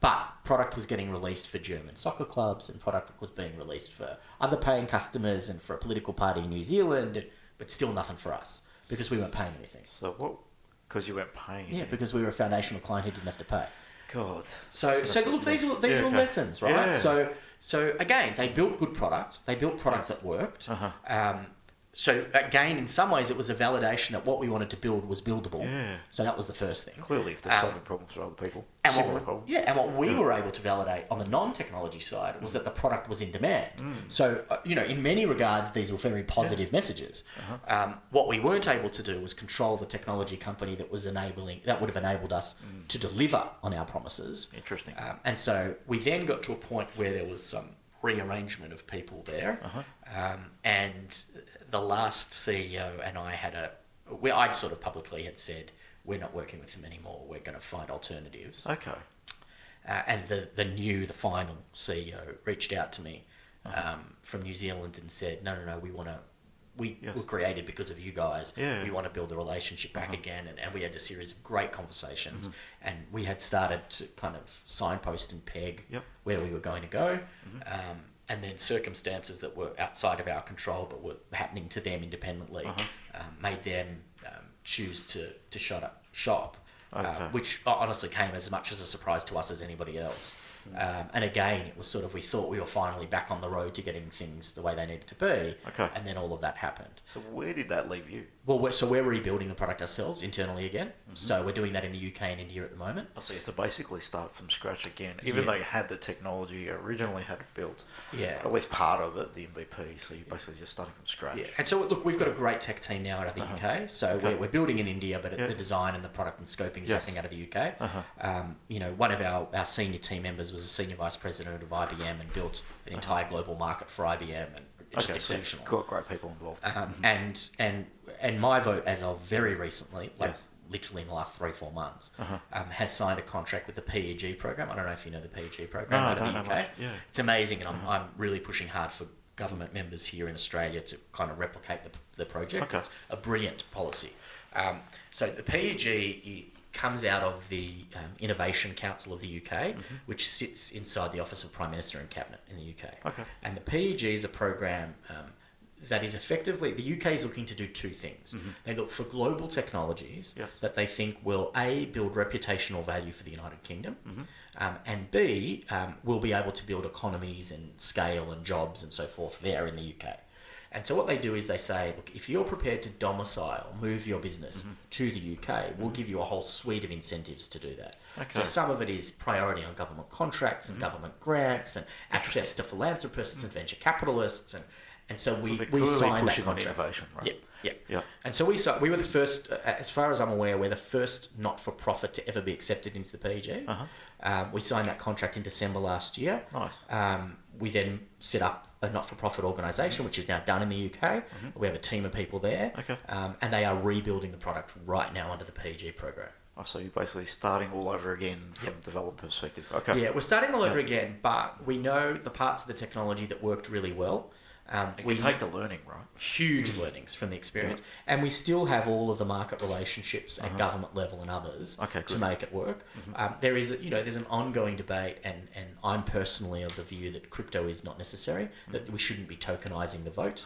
But product was getting released for German soccer clubs, and product was being released for other paying customers and for a political party in New Zealand. But still nothing for us because we weren't paying anything. So what? Because you weren't paying anything? Yeah, because we were a foundational client who didn't have to pay. God. So look, these were lessons, right? Yeah. So again, they built good product. They built product that worked. So again, in some ways, it was a validation that what we wanted to build was buildable. Yeah. So that was the first thing. Clearly, if they're solving problems for other people, and similar problems. Yeah, and what we were able to validate on the non-technology side was that the product was in demand. So, in many regards, these were very positive messages. What we weren't able to do was control the technology company that would have enabled us to deliver on our promises. Interesting. And so we then got to a point where there was some rearrangement of people there. And the last CEO and I I'd sort of publicly had said, we're not working with them anymore. We're going to find alternatives. Okay. And the final CEO reached out to me from New Zealand and said, no, we want to, we were created because of you guys. Yeah. We want to build the relationship back again. And we had a series of great conversations. And we had started to kind of signpost and peg where we were going to go. And then circumstances that were outside of our control but were happening to them independently made them choose to shut up shop, which honestly came as much as a surprise to us as anybody else. And again, it was sort of, we thought we were finally back on the road to getting things the way they needed to be. Okay. And then all of that happened. So where did that leave you? Well, we're rebuilding the product ourselves internally again. So we're doing that in the UK and India at the moment. So you have to basically start from scratch again, even though you had the technology, you originally had it built. Yeah. At least part of it, the MVP. So you're basically just starting from scratch. Yeah. And so, look, we've got a great tech team now out of the UK. So we're building in India, but the design and the product and scoping is happening out of the UK. One of our senior team members was a senior vice president of IBM and built an entire global market for IBM, and just exceptional. So you've got great people involved. And MiVote, as of very recently, literally in the last 3-4 months, has signed a contract with the PEG program. I don't know if you know the PEG program out of the UK. Yeah. It's amazing, and I'm really pushing hard for government members here in Australia to kind of replicate the project. It's a brilliant policy. So the PEG comes out of the Innovation Council of the UK, which sits inside the Office of Prime Minister and Cabinet in the UK. Okay. And the PEG is a program that is effectively, the UK is looking to do two things. They look for global technologies that they think will A, build reputational value for the United Kingdom, and B, will be able to build economies and scale and jobs and so forth there in the UK. And so what they do is they say, look, if you're prepared to domicile, move your business to the UK, we'll give you a whole suite of incentives to do that. Okay. So some of it is priority on government contracts and government grants and access to philanthropists and venture capitalists, and so we signed that contract. Innovation, right? Yeah. And so we were the first, as far as I'm aware, we're the first not-for-profit to ever be accepted into the PEG. We signed that contract in December last year. Nice. We then set up a not-for-profit organisation, which is now done in the UK. We have a team of people there, and they are rebuilding the product right now under the PEG program. Oh, so you're basically starting all over again from a developer perspective. Okay. Yeah, we're starting all over again, but we know the parts of the technology that worked really well. We take the learning, right? Huge learnings from the experience, and we still have all of the market relationships at government level and others to make it work. There is, there's an ongoing debate, and I'm personally of the view that crypto is not necessary, that we shouldn't be tokenizing the vote.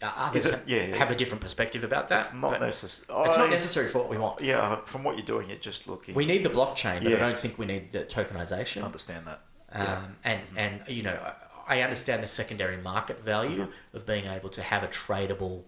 Others have a different perspective about that. It's not necessary. It's not necessary for what we want. Yeah, from what you're doing, it just looking. We need the blockchain, but I don't think we need the tokenization. I understand that. And I understand the secondary market value of being able to have a tradable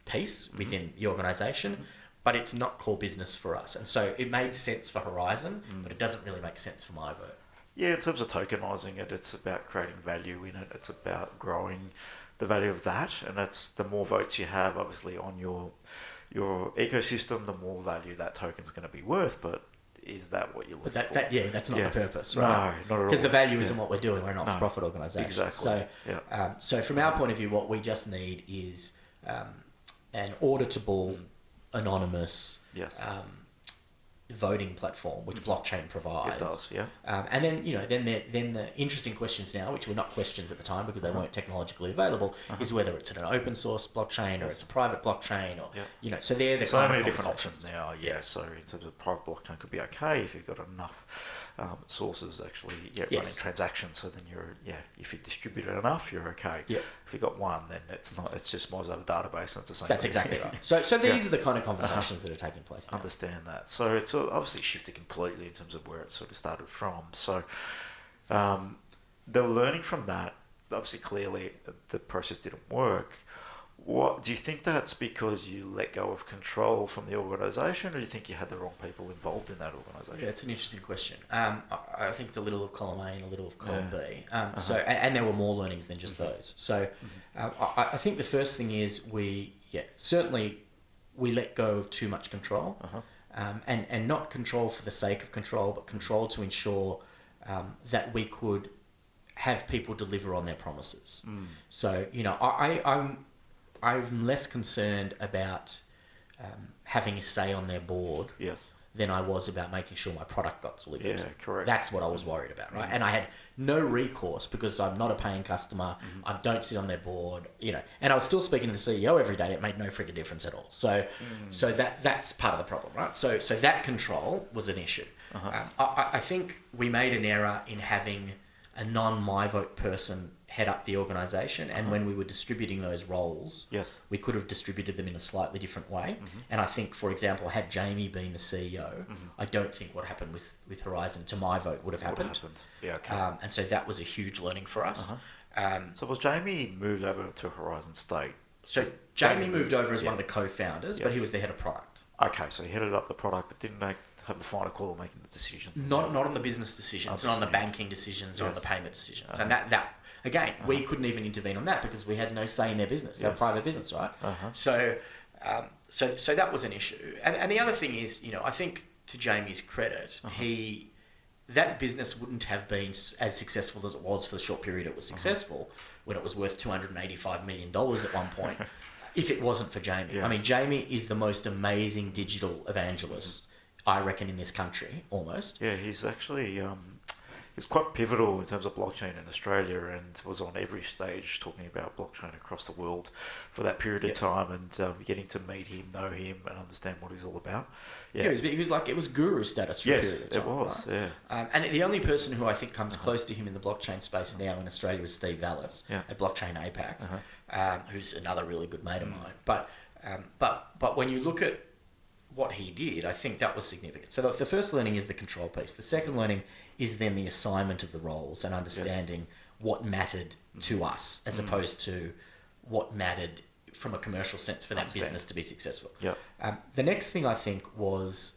piece within the organisation, but it's not core business for us. And so it made sense for Horizon, but it doesn't really make sense for MiVote. Yeah, in terms of tokenising it, it's about creating value in it. It's about growing the value of that, and that's the more votes you have, obviously, on your ecosystem, the more value that token's going to be worth. But is that what you're looking for? That's not the purpose, right? No, not at all. Because the value isn't what we're doing. We're a not-for-profit organisation. Exactly. So from our point of view, what we just need is an auditable, anonymous voting platform, which blockchain provides. It does, yeah. And then the interesting questions now, which were not questions at the time because they weren't technologically available, is whether it's an open source blockchain or it's a private blockchain, or so they're the so many different options now. So in terms of private blockchain, could be okay if you've got enough sources actually running transactions. So then if you distribute it enough, you're okay. If you've got one, then it's not. It's just more of a database, and it's the same. That's exactly right. So these are the kind of conversations that are taking place now. Understand that. So it's obviously shifted completely in terms of where it sort of started from. So the learning from that, obviously, clearly the process didn't work. What do you think that's because you let go of control from the organisation, or do you think you had the wrong people involved in that organisation? Yeah, it's an interesting question. I think it's a little of column A and a little of column B. So there were more learnings than just those. So I think the first thing is we let go of too much control, and not control for the sake of control, but control to ensure that we could have people deliver on their promises. So I'm less concerned about having a say on their board than I was about making sure my product got delivered. Yeah, correct. That's what I was worried about, right? And I had no recourse because I'm not a paying customer. I don't sit on their board, and I was still speaking to the CEO every day. It made no frigging difference at all. So that's part of the problem, right? So that control was an issue. I think we made an error in having a non-MiVote person head up the organisation, and when we were distributing those roles, yes, we could have distributed them in a slightly different way. And I think, for example, had Jamie been the CEO, I don't think what happened with Horizon to MiVote would have happened. Yeah, okay. And so that was a huge learning for us. So was Jamie moved over to Horizon State? So Jamie moved over as one of the co-founders, but he was the head of product. Okay, so he headed up the product, but didn't have the final call of making the decisions. Not on the business decisions, not on the banking decisions, or on the payment decisions. And that again, we couldn't even intervene on that because we had no say in their business, their private business, right? So that was an issue. And the other thing is, I think to Jamie's credit, that business wouldn't have been as successful as it was for the short period it was successful, when it was worth $285 million at one point, if it wasn't for Jamie. Yes. I mean, Jamie is the most amazing digital evangelist, I reckon, in this country, almost. Yeah, he's actually... He's quite pivotal in terms of blockchain in Australia, and was on every stage talking about blockchain across the world for that period of time, and getting to meet him, know him, and understand what he's all about. Yeah, he was like, it was guru status for a period of time. It was, right? And the only person who I think comes close to him in the blockchain space now in Australia is Steve Vallis at Blockchain APAC, who's another really good mate of mine. But when you look at what he did, I think that was significant. So the first learning is the control piece. The second learning is then the assignment of the roles and understanding what mattered to us as opposed to what mattered from a commercial sense for that business to be successful. Yep. The next thing I think was,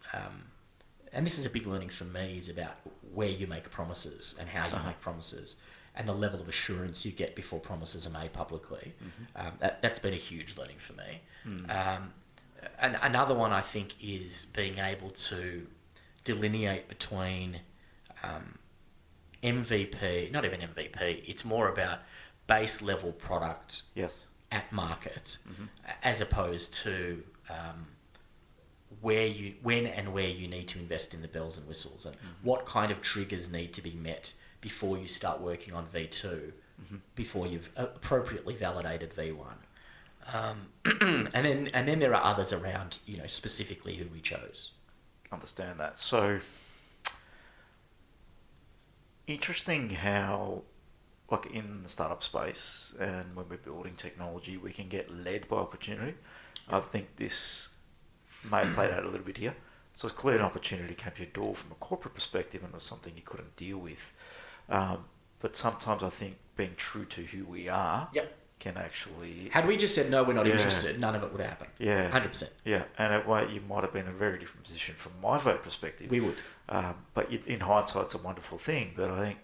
and this is a big learning for me, is about where you make promises and how you make promises and the level of assurance you get before promises are made publicly. That's been a huge learning for me. And another one, I think, is being able to delineate between MVP, not even MVP, it's more about base level product at market, as opposed to when and where you need to invest in the bells and whistles, and what kind of triggers need to be met before you start working on V2, before you've appropriately validated V1. And then there are others around, specifically who we chose. Understand that. So interesting how, like in the startup space and when we're building technology, we can get led by opportunity. I think this may have played out a little bit here. So it's clear an opportunity came to your door from a corporate perspective and it was something you couldn't deal with. But sometimes I think being true to who we are can actually... Had we just said, no, we're not interested, none of it would have happened. Yeah. 100%. Yeah, and you might have been in a very different position from my vote perspective. We would. But in hindsight, it's a wonderful thing. But I think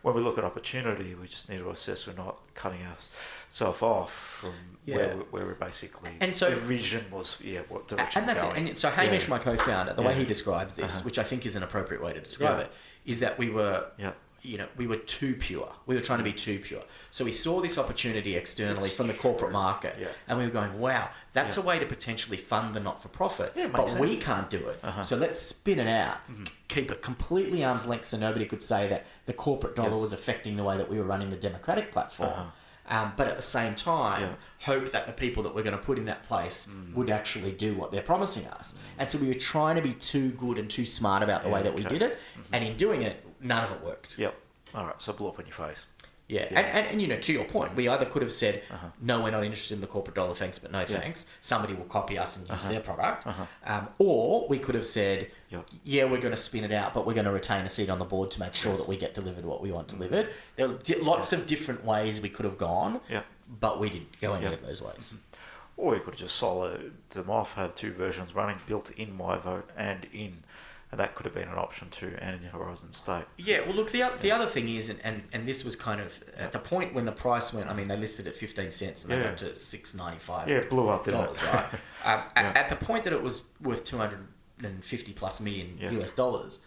when we look at opportunity, we just need to assess we're not cutting ourselves off from where we're basically... And so the vision was, what direction and that's we're going. it. And so Hamish, my co-founder, the way he describes this, which I think is an appropriate way to describe it, is that we were... we were too pure. We were trying to be too pure. So we saw this opportunity externally from the corporate market, and we were going, wow, that's a way to potentially fund the not-for-profit, but we can't do it. So let's spin it out, keep it completely arm's length so nobody could say that the corporate dollar was affecting the way that we were running the democratic platform. But at the same time, hope that the people that we're going to put in that place would actually do what they're promising us. And so we were trying to be too good and too smart about the way that we did it, and in doing it, none of it worked. Yep. All right. So blow up in your face. Yeah. And to your point, we either could have said, no, we're not interested in the corporate dollar, thanks, but no thanks. Somebody will copy us and use their product. Or we could have said, we're going to spin it out, but we're going to retain a seat on the board to make sure that we get delivered what we want delivered. There were lots of different ways we could have gone, but we didn't go any of those ways. Or we could have just soloed them off, had two versions running, built in MiVote and that could have been an option too, and in Horizon State. Yeah, well, look, the other thing is, and this was kind of at the point when the price went, I mean, they listed at 15 cents and they got to $6.95. Yeah, it blew up, didn't it? Right? At the point that it was worth 250 plus million US dollars,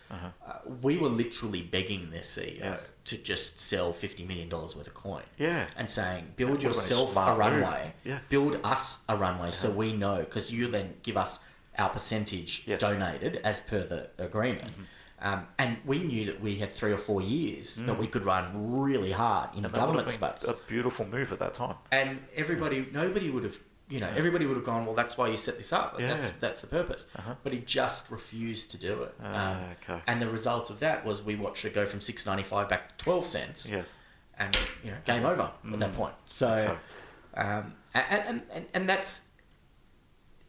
we were literally begging their CEO to just sell $50 million worth of coin. Yeah. And saying, build yourself a runway, build us a runway so we know, because you then give us our percentage donated as per the agreement. And we knew that we had 3 or 4 years that we could run really hard in the government space. A beautiful move at that time. And nobody would have, everybody would have gone, well, that's why you set this up. That's the purpose. But he just refused to do it. And the result of that was we watched it go from $6.95 back to 12 cents. Yes. and game over at that point. So, and that's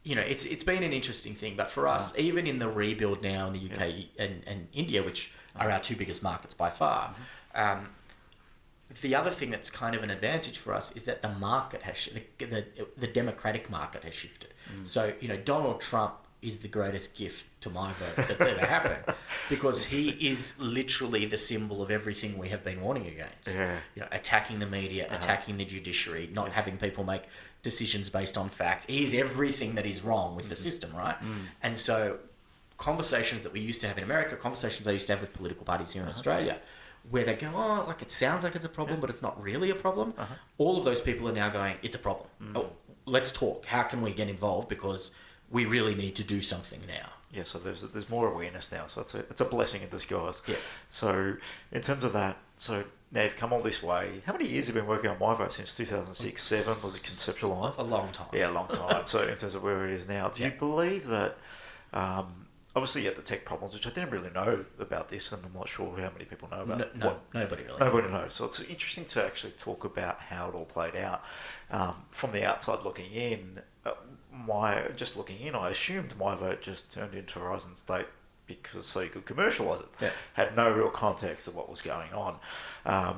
it's been an interesting thing. But for us, even in the rebuild now in the UK and India, which are our two biggest markets by far. The other thing that's kind of an advantage for us is that the market has the democratic market has shifted. So Donald Trump is the greatest gift to MiVote that's ever happened, because he is literally the symbol of everything we have been warning against. Attacking the media, attacking the judiciary, not having people make decisions based on fact. He's everything that is wrong with the system, right? And so conversations that we used to have in America, conversations I used to have with political parties here in Australia, where they go, oh, like it sounds like it's a problem, but it's not really a problem. All of those people are now going, it's a problem. Oh, let's talk. How can we get involved? Because we really need to do something now. Yeah, so there's more awareness now. So it's a blessing in disguise. Yeah. So in terms of that, so now you've come all this way. How many years have you been working on MiVote? Since 2006, 7 was it conceptualized? A long time. Yeah, a long time. So in terms of where it is now, do you believe that? Obviously, you had the tech problems, which I didn't really know about this, and I'm not sure how many people know about. Nobody really. Nobody knows. So it's interesting to actually talk about how it all played out. From the outside looking in, just looking in, I assumed MiVote just turned into Horizon State because so you could commercialise it. Yeah. Had no real context of what was going on. Now,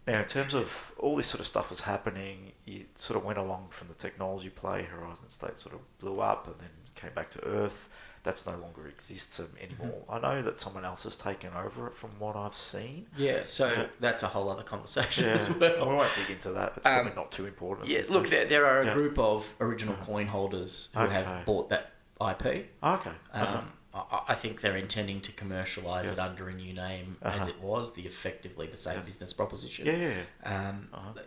in terms of all this sort of stuff was happening, you sort of went along from the technology play. Horizon State sort of blew up and then came back to Earth. That's no longer exists anymore. I know that someone else has taken over it from what I've seen. Yeah, so that's a whole other conversation as well. We won't dig into that. It's probably not too important. Yeah, look, there are a group of original coin holders who have bought that IP. Okay. I think they're intending to commercialise it under a new name as it was, effectively the same business proposition.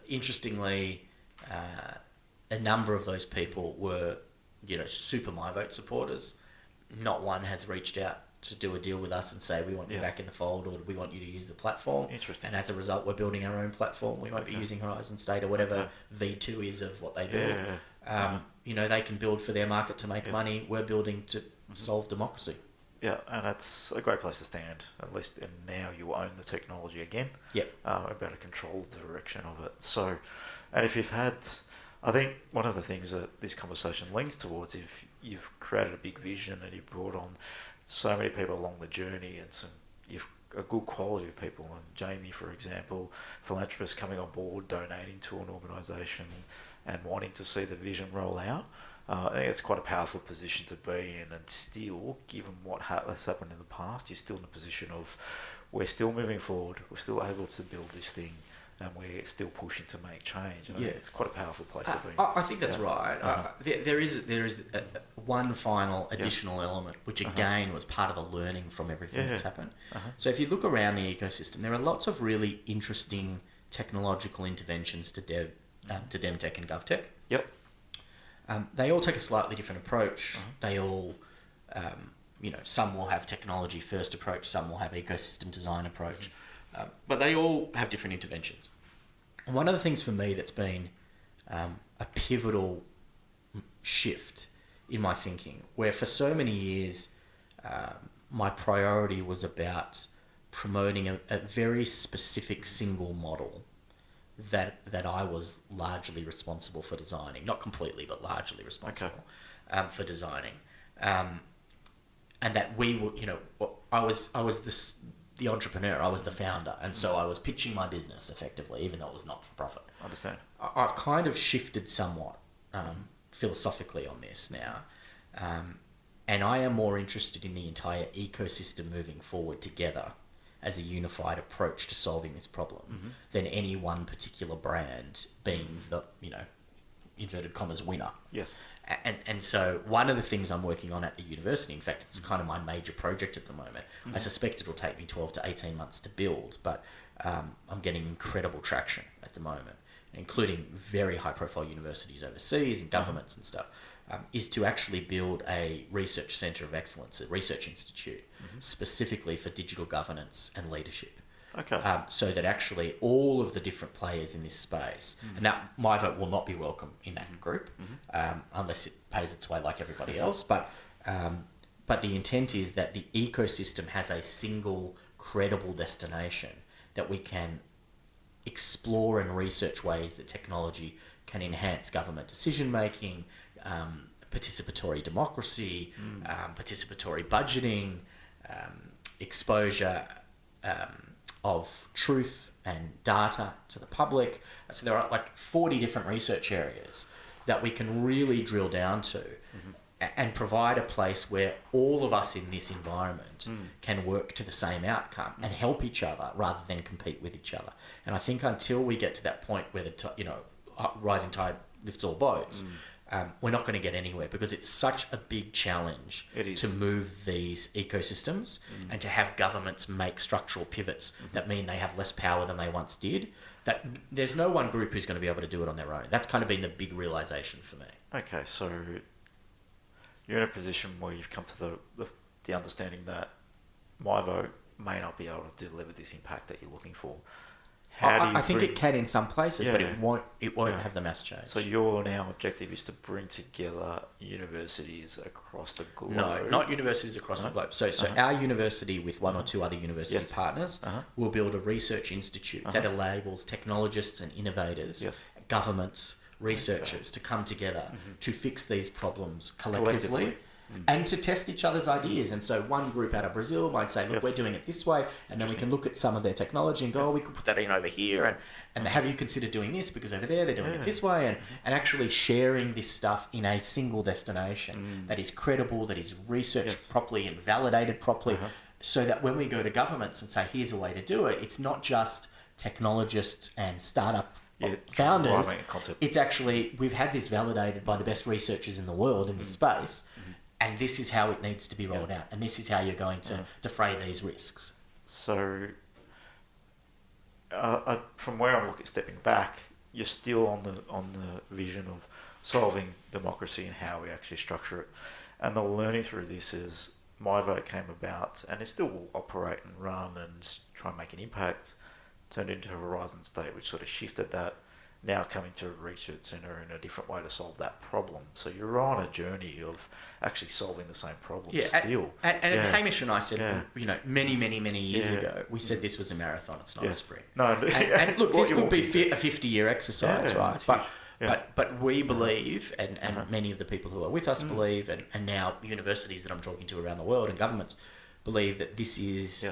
Interestingly, a number of those people were, super MiVote supporters. Not one has reached out to do a deal with us and say, we want you back in the fold, or we want you to use the platform. Interesting. And as a result, we're building our own platform. We won't be using Horizon State or whatever V2 is of what they build. They can build for their market to make money. We're building to solve democracy. Yeah, and that's a great place to stand, at least. And now you own the technology again. Yep. About to control the direction of it. So, and if you've had... I think one of the things that this conversation leans towards, if you've created a big vision and you've brought on so many people along the journey, and you've a good quality of people, and Jamie, for example, philanthropists coming on board, donating to an organisation and wanting to see the vision roll out, I think it's quite a powerful position to be in. And still, given what has happened in the past, you're still in a position of, we're still moving forward, we're still able to build this thing, and we're still pushing to make change. I think it's quite a powerful place to be. I think that's right. There is one final additional element, which again was part of the learning from everything that's happened. So if you look around the ecosystem, there are lots of really interesting technological interventions to DemTech and GovTech. Yep. They all take a slightly different approach. They all, some will have technology first approach, some will have ecosystem design approach. But they all have different interventions. And one of the things for me that's been a pivotal shift in my thinking, where for so many years my priority was about promoting a very specific single model that I was largely responsible for designing. Not completely, but largely responsible for designing. And that we were, I was the entrepreneur, I was the founder, and so I was pitching my business effectively, even though it was not for profit. I understand. I've kind of shifted somewhat philosophically on this now, and I am more interested in the entire ecosystem moving forward together as a unified approach to solving this problem than any one particular brand being the, inverted commas, winner. Yes. And so one of the things I'm working on at the university, in fact, it's kind of my major project at the moment. I suspect it'll take me 12 to 18 months to build, but I'm getting incredible traction at the moment, including very high-profile universities overseas and governments and stuff, is to actually build a research centre of excellence, a research institute, specifically for digital governance and leadership. Okay. So that actually all of the different players in this space, and now MiVote will not be welcome in that group unless it pays its way like everybody else. But the intent is that the ecosystem has a single credible destination that we can explore and research ways that technology can enhance government decision making, participatory democracy, participatory budgeting, exposure of truth and data to the public. So there are like 40 different research areas that we can really drill down to and provide a place where all of us in this environment can work to the same outcome and help each other rather than compete with each other. And I think until we get to that point where rising tide lifts all boats, we're not going to get anywhere, because it's such a big challenge to move these ecosystems and to have governments make structural pivots that mean they have less power than they once did, that there's no one group who's going to be able to do it on their own. That's kind of been the big realization for me. Okay, so you're in a position where you've come to the understanding that MiVote may not be able to deliver this impact that you're looking for. I think it can in some places, but it won't have the mass change. So your now objective is to bring together universities across the globe? No, not universities across the globe. So our university, with one or two other university partners, will build a research institute that enables technologists and innovators, governments, researchers to come together to fix these problems collectively. And to test each other's ideas. And so one group out of Brazil might say, look, we're doing it this way, and then we can look at some of their technology and go, we could put that in over here, and have you considered doing this, because over there they're doing it this way, and actually sharing this stuff in a single destination that is credible, that is researched properly and validated properly, so that when we go to governments and say, here's a way to do it, it's not just technologists and startup founders. It's actually, we've had this validated by the best researchers in the world in this space, and this is how it needs to be rolled out, and this is how you're going to defray these risks. So, from where I'm stepping back, you're still on the vision of solving democracy and how we actually structure it, and the learning through this is MiVote came about, and it still will operate and run and try and make an impact. Turned into Horizon State, which sort of shifted that. Now coming to a research centre in a different way to solve that problem. So you're on a journey of actually solving the same problem still. And Hamish and I said, many years ago, we said this was a marathon, it's not a sprint. No, and look, this could be a 50-year exercise, right? But we believe, and many of the people who are with us believe, and now universities that I'm talking to around the world and governments believe that this is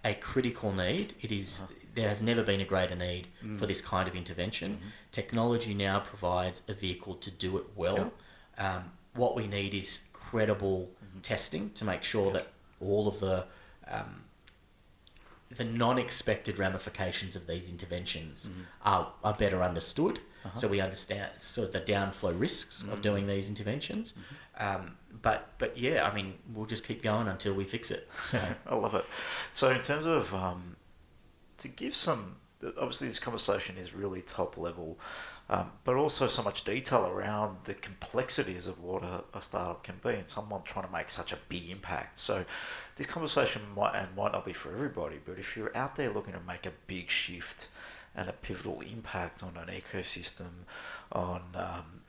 a critical need. It is. There has never been a greater need for this kind of intervention. Technology now provides a vehicle to do it well. What we need is credible testing to make sure that all of the non-expected ramifications of these interventions are better understood. So we understand the downflow risks of doing these interventions. But yeah, I mean, we'll just keep going until we fix it. So. I love it. So in terms of to give some, obviously this conversation is really top level, but also so much detail around the complexities of what a startup can be and someone trying to make such a big impact. So this conversation might not be for everybody, but if you're out there looking to make a big shift and a pivotal impact on an ecosystem, on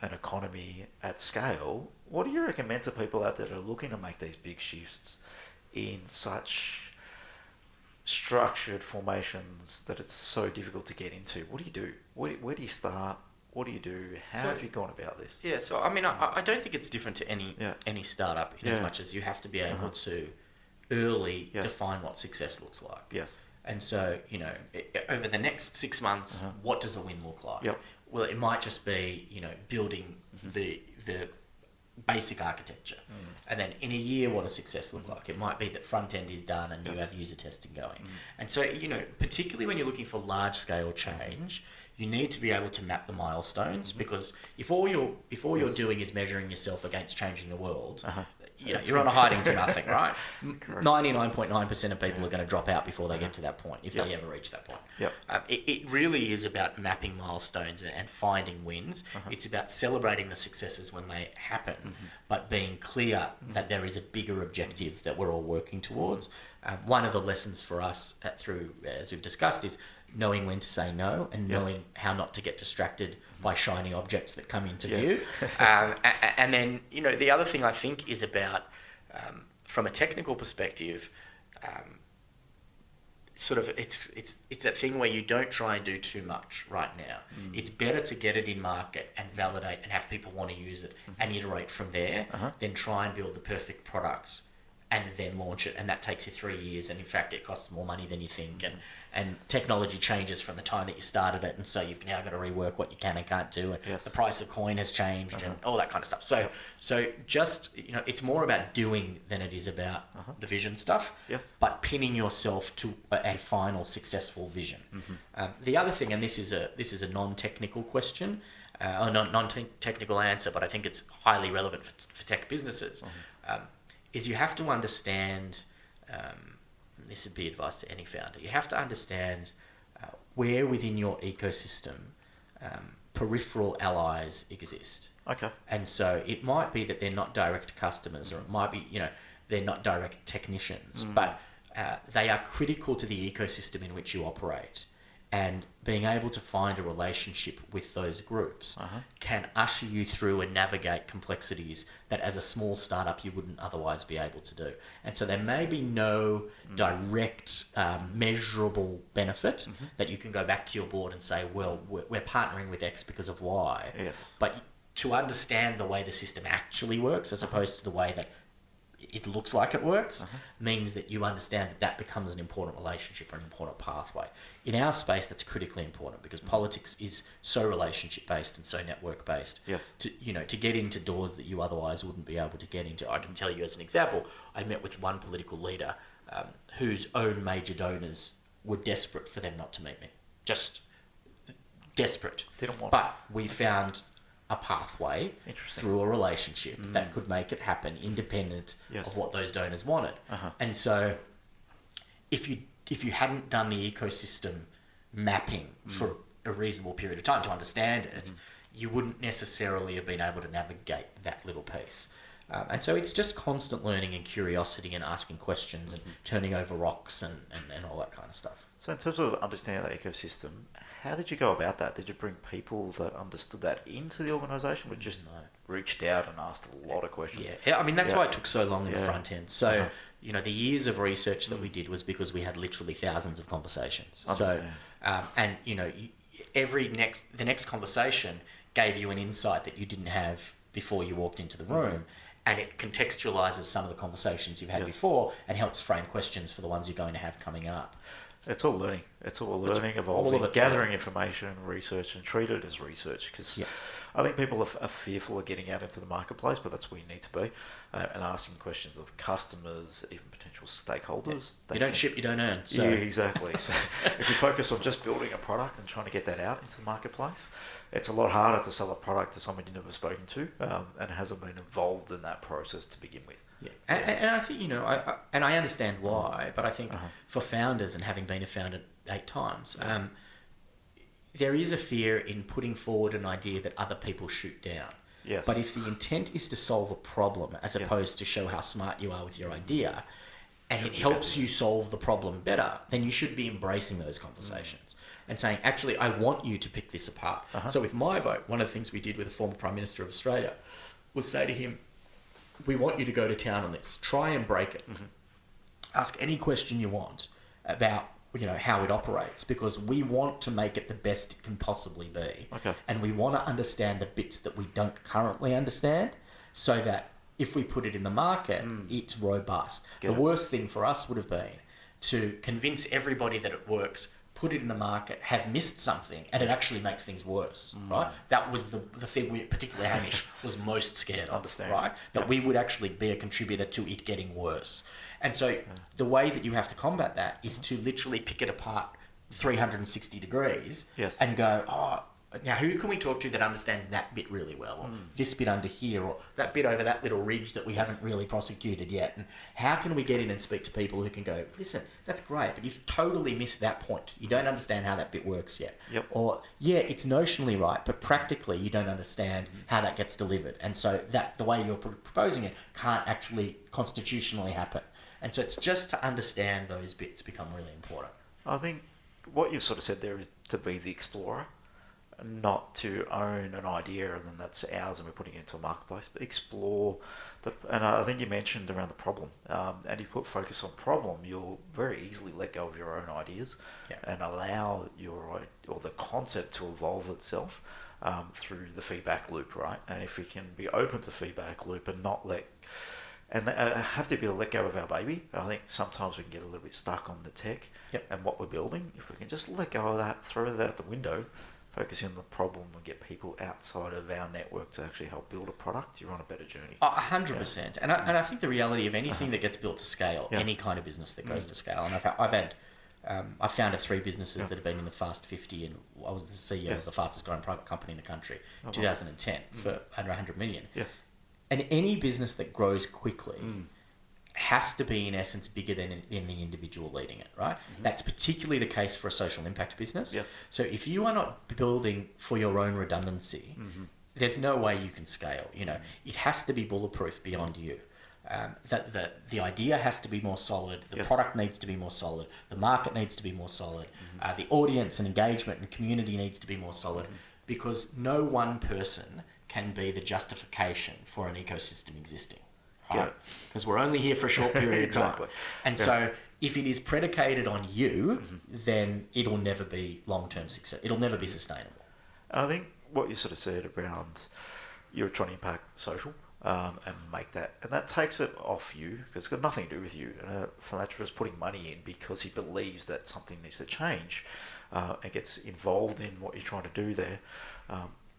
an economy at scale, what do you recommend to people out there that are looking to make these big shifts in such structured formations that it's so difficult to get into? What do you do? Where do you start? What do you do? How have you gone about this? Yeah, so I mean, I don't think it's different to any startup in as much as you have to be able to early define what success looks like. Yes. And so, over the next 6 months, what does a win look like? Yep. Well, it might just be, building the basic architecture. And then in a year, what does success look like? It might be that front end is done and you have user testing going. And so, particularly when you're looking for large scale change, you need to be able to map the milestones, because if all you're doing is measuring yourself against changing the world, you're on a hiding to nothing, right? 99.9% of people are going to drop out before they get to that point, if they ever reach that point. It really is about mapping milestones and finding wins. It's about celebrating the successes when they happen, but being clear that there is a bigger objective that we're all working towards. One of the lessons for us as we've discussed, is knowing when to say no and knowing how not to get distracted by shiny objects that come into view. And then, the other thing I think is about, from a technical perspective, it's that thing where you don't try and do too much right now. It's better to get it in market and validate and have people want to use it and iterate from there than try and build the perfect product and then launch it, and that takes you 3 years, and in fact it costs more money than you think, and technology changes from the time that you started it, and so you've now got to rework what you can and can't do, and the price of coin has changed and all that kind of stuff. So just, it's more about doing than it is about the vision stuff, but pinning yourself to a final successful vision. The other thing, and this is a non-technical question, or non-technical answer, but I think it's highly relevant for tech businesses, is you have to understand, this would be advice to any founder, you have to understand where within your ecosystem peripheral allies exist. Okay. And so it might be that they're not direct customers, or it might be, they're not direct technicians, but they are critical to the ecosystem in which you operate. And being able to find a relationship with those groups can usher you through and navigate complexities that as a small startup you wouldn't otherwise be able to do. And so there may be no direct measurable benefit that you can go back to your board and say, well, we're partnering with X because of Y. Yes. But to understand the way the system actually works as opposed to the way that it looks like it works means that you understand that becomes an important relationship or an important pathway. In our space, that's critically important because politics is so relationship based and so network based. Yes. To get into doors that you otherwise wouldn't be able to get into. I can tell you as an example, I met with one political leader whose own major donors were desperate for them not to meet me. Just desperate. Didn't want. But we found a pathway through a relationship that could make it happen independent of what those donors wanted. And so if you hadn't done the ecosystem mapping for a reasonable period of time to understand it, you wouldn't necessarily have been able to navigate that little piece. And so it's just constant learning and curiosity and asking questions and turning over rocks and all that kind of stuff. So in terms of understanding that ecosystem, how did you go about that? Did you bring people that understood that into the organisation, or just reached out and asked a lot of questions? Yeah, I mean, that's why it took so long in the front end. So, the years of research that we did was because we had literally thousands of conversations. So, and, the next conversation gave you an insight that you didn't have before you walked into the room. And it contextualises some of the conversations you've had before and helps frame questions for the ones you're going to have coming up. It's all learning. It's all learning, evolving, gathering information, research, and treat it as research. Because I think people are fearful of getting out into the marketplace, but that's where you need to be, and asking questions of customers, even potential stakeholders. You don't ship, you don't earn. So. Yeah, exactly. So if you focus on just building a product and trying to get that out into the marketplace, it's a lot harder to sell a product to someone you've never spoken to and hasn't been involved in that process to begin with. Yeah. And I think, I understand why, but I think for founders, and having been a founder 8 times, there is a fear in putting forward an idea that other people shoot down. Yes. But if the intent is to solve a problem as opposed to show how smart you are with your idea, and it helps you solve the problem better, then you should be embracing those conversations and saying, actually, I want you to pick this apart. So with MiVote, one of the things we did with the former Prime Minister of Australia was say to him, we want you to go to town on this. Try and break it. Ask any question you want about how it operates, because we want to make it the best it can possibly be. And we want to understand the bits that we don't currently understand, so that if we put it in the market, it's robust. The worst thing for us would have been to convince everybody that it works, put it in the market, have missed something, and it actually makes things worse, right? That was the thing we, particularly Hamish, was most scared of, right? That we would actually be a contributor to it getting worse. And so the way that you have to combat that is to literally pick it apart 360 degrees and go, now who can we talk to that understands that bit really well, or this bit under here, or that bit over that little ridge that we haven't really prosecuted yet, and how can we get in and speak to people who can go, listen, that's great, but you've totally missed that point. You don't understand how that bit works yet. Or, it's notionally right, but practically you don't understand how that gets delivered. And so that the way you're proposing it can't actually constitutionally happen. And so it's just to understand those bits become really important. I think what you've sort of said there is to be the explorer. not to own an idea and then that's ours and we're putting it into a marketplace, but explore and I think you mentioned around the problem, and you put focus on problem, you'll very easily let go of your own ideas and allow or the concept to evolve itself through the feedback loop, right? And if we can be open to feedback loop and not have to be able to let go of our baby. I think sometimes we can get a little bit stuck on the tech and what we're building. If we can just let go of that, throw that out the window, focusing on the problem and get people outside of our network to actually help build a product, you're on a better journey. 100%. And I think the reality of anything that gets built to scale, any kind of business that goes to scale, and I founded 3 businesses that have been in the Fast 50, and I was the CEO of the fastest growing private company in the country in 2010 for under 100 million. Yes. And any business that grows quickly has to be, in essence, bigger than the individual leading it, right? That's particularly the case for a social impact business. Yes. So if you are not building for your own redundancy, there's no way you can scale. It has to be bulletproof beyond you. The idea has to be more solid. The product needs to be more solid. The market needs to be more solid. The audience and engagement and community needs to be more solid, because no one person can be the justification for an ecosystem existing, right? Because we're only here for a short period of time. And so if it is predicated on you, then it'll never be long-term success. It'll never be sustainable. I think what you sort of said around you're trying to impact social and make that, and that takes it off you because it's got nothing to do with you. And a philanthropist putting money in because he believes that something needs to change and gets involved in what you're trying to do there.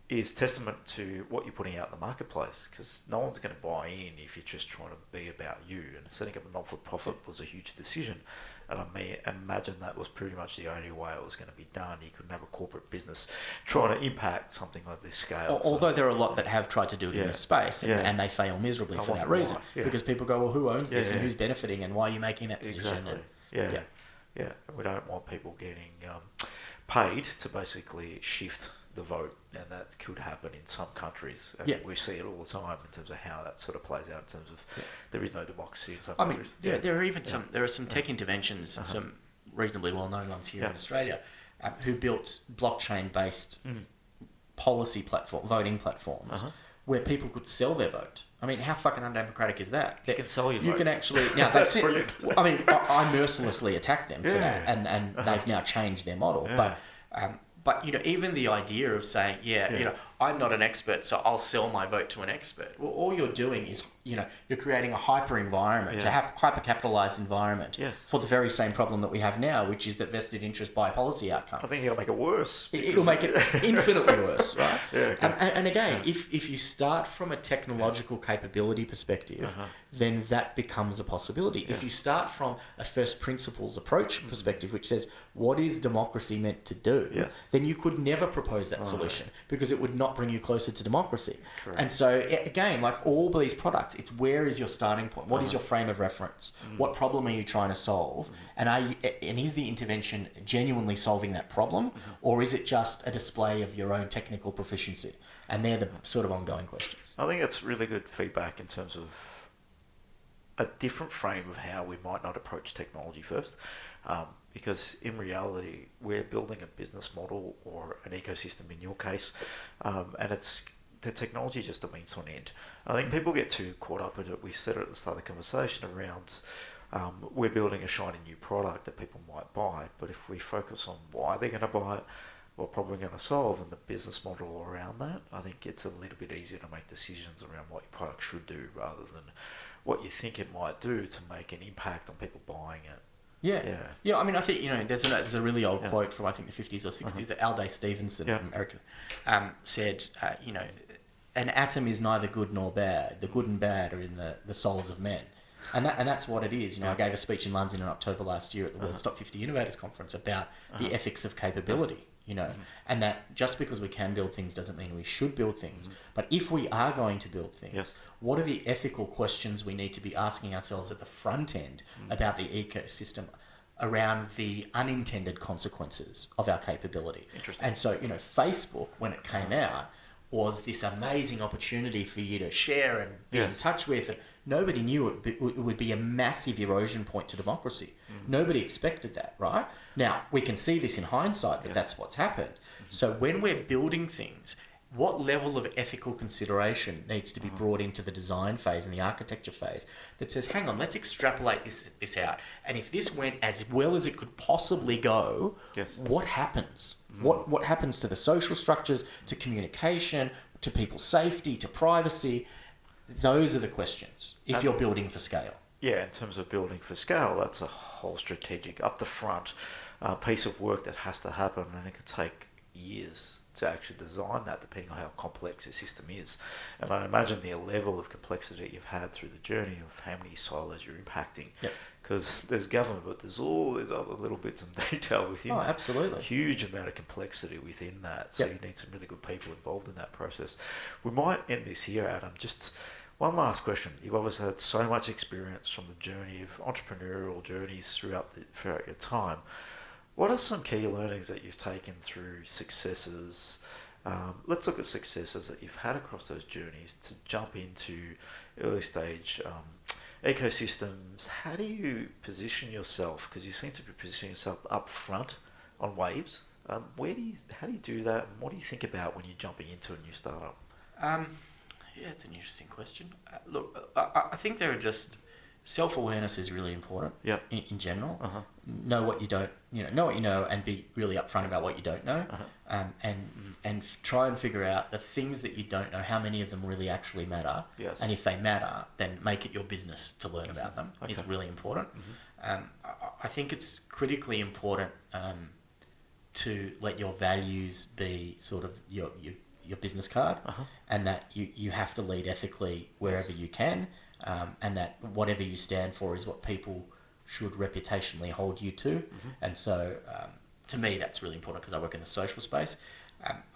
Is testament to what you're putting out in the marketplace, because no one's going to buy in if you're just trying to be about you. And setting up a not-for-profit was a huge decision, and I may imagine that was pretty much the only way it was going to be done. You couldn't have a corporate business trying to impact something like this scale. Although there are a lot that have tried to do it in this space, and they fail miserably for that reason, because people go, well, who owns this and who's benefiting and why are you making that decision? Exactly. We don't want people getting paid to basically shift the vote, and that could happen in some countries. We see it all the time in terms of how that sort of plays out in terms of there is no democracy in some countries. There are even some tech interventions, some reasonably well-known ones here in Australia, who built blockchain-based policy voting platforms where people could sell their vote. I mean, how fucking undemocratic is that? You can sell your vote. You can actually... Now, that's brilliant. I mean, I mercilessly attacked them for that, and they've now changed their model. But even the idea of saying, I'm not an expert, so I'll sell my vote to an expert. Well, all you're doing is, you're creating a hyper environment, a hyper capitalized environment for the very same problem that we have now, which is that vested interest by policy outcome. I think it'll make it worse. It'll make it infinitely worse, right? And again, if you start from a technological capability perspective, then that becomes a possibility. If you start from a first principles approach perspective, which says, what is democracy meant to do? Then you could never propose that solution because it would not bring you closer to democracy. Correct. And so, again, like all these products, it's where is your starting point? What is your frame of reference? What problem are you trying to solve? And is the intervention genuinely solving that problem? Or is it just a display of your own technical proficiency? And they're the sort of ongoing questions. I think it's really good feedback in terms of a different frame of how we might not approach technology first. Because in reality, we're building a business model or an ecosystem in your case, and the technology is just a means to an end. I think people get too caught up in it. We said it at the start of the conversation around we're building a shiny new product that people might buy, but if we focus on why they're going to buy it, what problem we're going to solve, and the business model around that, I think it's a little bit easier to make decisions around what your product should do rather than what you think it might do to make an impact on people buying it. Yeah. I mean, I think there's a really old quote from I think the 50s or 60s that Alday Stevenson, American, said, an atom is neither good nor bad. The good and bad are in the souls of men, and that's what it is. I gave a speech in London in October last year at the World's Top 50 Innovators Conference about the ethics of capability. And that just because we can build things doesn't mean we should build things. But if we are going to build things, what are the ethical questions we need to be asking ourselves at the front end about the ecosystem around the unintended consequences of our capability? Interesting. And so, Facebook, when it came out, was this amazing opportunity for you to share and be in touch with and nobody knew it would be a massive erosion point to democracy. Nobody expected that, right? Now, we can see this in hindsight that that's what's happened. So when we're building things, what level of ethical consideration needs to be brought into the design phase and the architecture phase that says, hang on, let's extrapolate this out. And if this went as well as it could possibly go, what happens? What happens to the social structures, to communication, to people's safety, to privacy? Those are the questions if you're building for scale. Yeah, in terms of building for scale, that's a whole strategic, up the front piece of work that has to happen, and it could take years to actually design that, depending on how complex your system is. And I imagine the level of complexity you've had through the journey of how many silos you're impacting. Because there's government, but there's all these other little bits of detail within that. Absolutely. Huge amount of complexity within that. So you need some really good people involved in that process. We might end this here, Adam. Just one last question. You've obviously had so much experience from the journey of entrepreneurial journeys throughout your time. What are some key learnings that you've taken through successes? Let's look at successes that you've had across those journeys to jump into early stage ecosystems. How do you position yourself? Because you seem to be positioning yourself up front on waves. How do you do that? And what do you think about when you're jumping into a new startup? Yeah, it's an interesting question. Look, I think there are just self-awareness is really important. In general. Know what you don't, know what you know, and be really upfront about what you don't know, and try and figure out the things that you don't know, how many of them really actually matter, and if they matter, then make it your business to learn about them. Is really important. I think it's critically important to let your values be sort of your business card, and that you have to lead ethically wherever you can, and that whatever you stand for is what people should reputationally hold you to. And so to me that's really important because I work in the social space.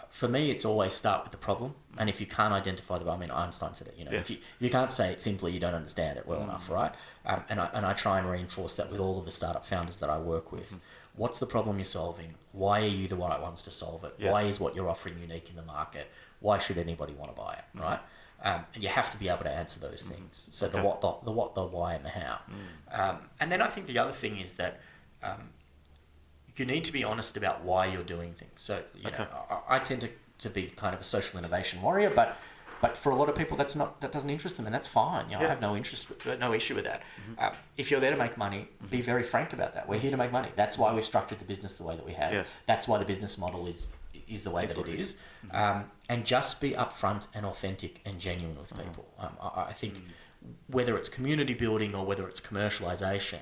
For me it's always start with the problem, and if you can't identify Einstein said it, if you can't say it simply, you don't understand it well enough, right? And I try and reinforce that with all of the startup founders that I work with. What's the problem you're solving? Why are you the right ones to solve it? Why is what you're offering unique in the market? Why should anybody want to buy it, right? And you have to be able to answer those things. So the what, the why, and the how. And then I think the other thing is that you need to be honest about why you're doing things. So I tend to be kind of a social innovation warrior, but for a lot of people that doesn't interest them, and that's fine. I have no issue with that. If you're there to make money, be very frank about that. We're here to make money. That's why we've structured the business the way that we have. That's why the business model is the way that it is. And just be upfront and authentic and genuine with people. I think whether it's community building or whether it's commercialization,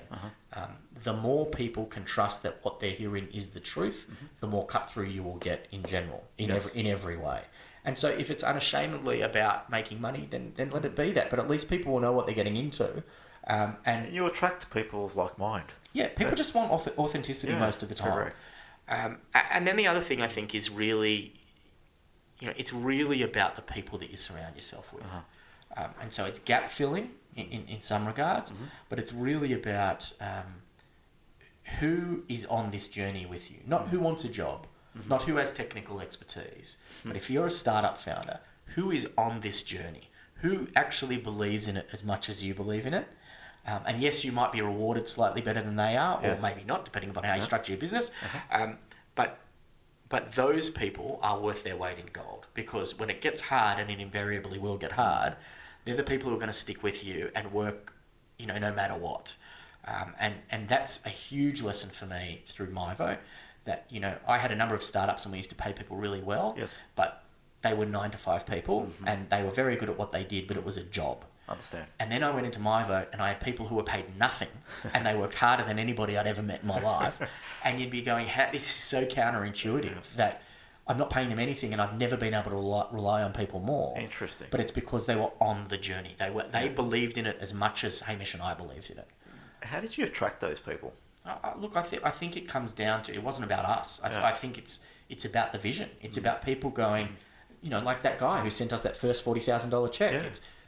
the more people can trust that what they're hearing is the truth, the more cut through you will get in general, in every way. And so if it's unashamedly about making money, then let it be that. But at least people will know what they're getting into. And you attract people of like mind. Yeah, people just want authenticity most of the time. Correct. And then the other thing I think is really, it's really about the people that you surround yourself with. And so it's gap filling in some regards, but it's really about who is on this journey with you, not who wants a job, not who has technical expertise, but if you're a startup founder, who is on this journey, who actually believes in it as much as you believe in it. And yes, you might be rewarded slightly better than they are, or maybe not, depending upon how you structure your business. But those people are worth their weight in gold, because when it gets hard, and it invariably will get hard, they're the people who are going to stick with you and work, no matter what. And that's a huge lesson for me through MiVote, that, I had a number of startups and we used to pay people really well, but they were 9-to-5 people and they were very good at what they did, but it was a job. Understand. And then I went into MiVote and I had people who were paid nothing and they worked harder than anybody I'd ever met in my life. And you'd be going, this is so counterintuitive that I'm not paying them anything and I've never been able to rely on people more. Interesting. But it's because they were on the journey. They believed in it as much as Hamish and I believed in it. How did you attract those people? Look, I think it comes down to, it wasn't about us. I think it's about the vision. It's about people going, like that guy who sent us that first $40,000 check.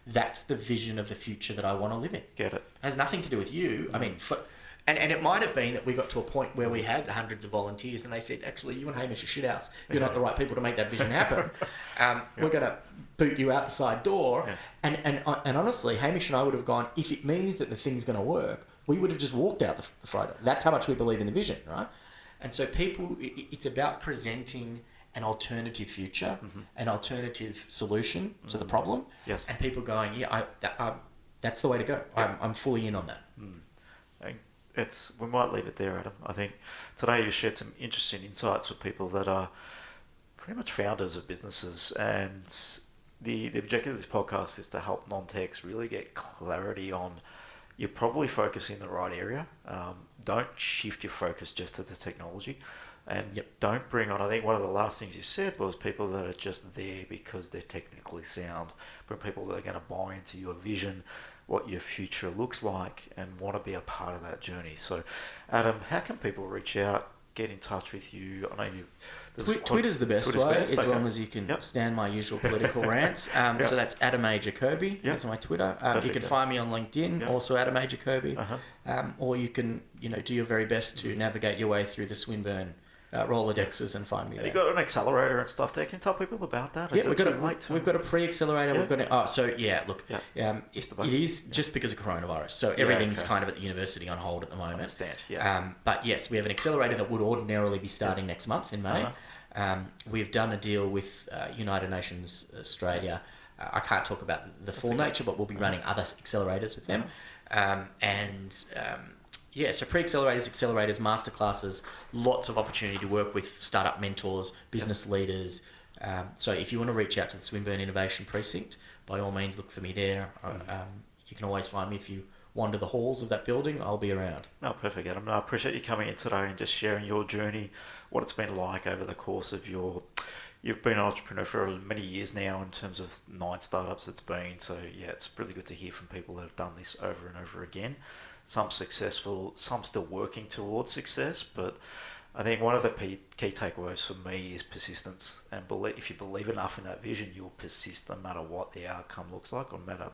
That's the vision of the future that I want to live in. Get it. It has nothing to do with you. I mean, And it might have been that we got to a point where we had hundreds of volunteers and they said, actually, you and Hamish are shit house. You're not the right people to make that vision happen. We're going to boot you out the side door. Yes. And honestly, Hamish and I would have gone, if it means that the thing's going to work, we would have just walked out the Friday. That's how much we believe in the vision, right? And so it's about presenting an alternative future, an alternative solution to the problem. Yes. And people going, yeah, that's the way to go. I'm fully in on that. We might leave it there, Adam. I think today you shared some interesting insights with people that are pretty much founders of businesses, and the objective of this podcast is to help non-techs really get clarity on you're probably focusing in the right area. Don't shift your focus just to the technology, and don't bring on, I think one of the last things you said was people that are just there because they're technically sound, but people that are going to buy into your vision, what your future looks like, and want to be a part of that journey. So, Adam, how can people reach out, get in touch with you? I know Twitter's the best way, as long as you can stand my usual political rants. So that's Adam A. Jacoby. That's my Twitter. You can find me on LinkedIn, also Adam A. Jacoby. Or you can, do your very best to navigate your way through the Swinburne Rolodexes and find me there. You've got an accelerator and stuff there. Can you tell people about that? Yeah, we've got a pre-accelerator. We've got it is just because of coronavirus. So everything's kind of at the university on hold at the moment. I understand, but yes, we have an accelerator that would ordinarily be starting next month in May. We've done a deal with United Nations Australia. I can't talk about the full nature, but we'll be running other accelerators with them. So pre-accelerators, accelerators, masterclasses, lots of opportunity to work with startup mentors, business leaders. So if you want to reach out to the Swinburne Innovation Precinct, by all means, look for me there. You can always find me if you wander the halls of that building. I'll be around. No, perfect, Adam. I appreciate you coming in today and just sharing your journey, what it's been like over the course of You've been an entrepreneur for many years now in terms of 9 startups it's been. So, it's really good to hear from people that have done this over and over again. Some successful, some still working towards success, but I think one of the key takeaways for me is persistence. And if you believe enough in that vision, you'll persist no matter what the outcome looks like, or no matter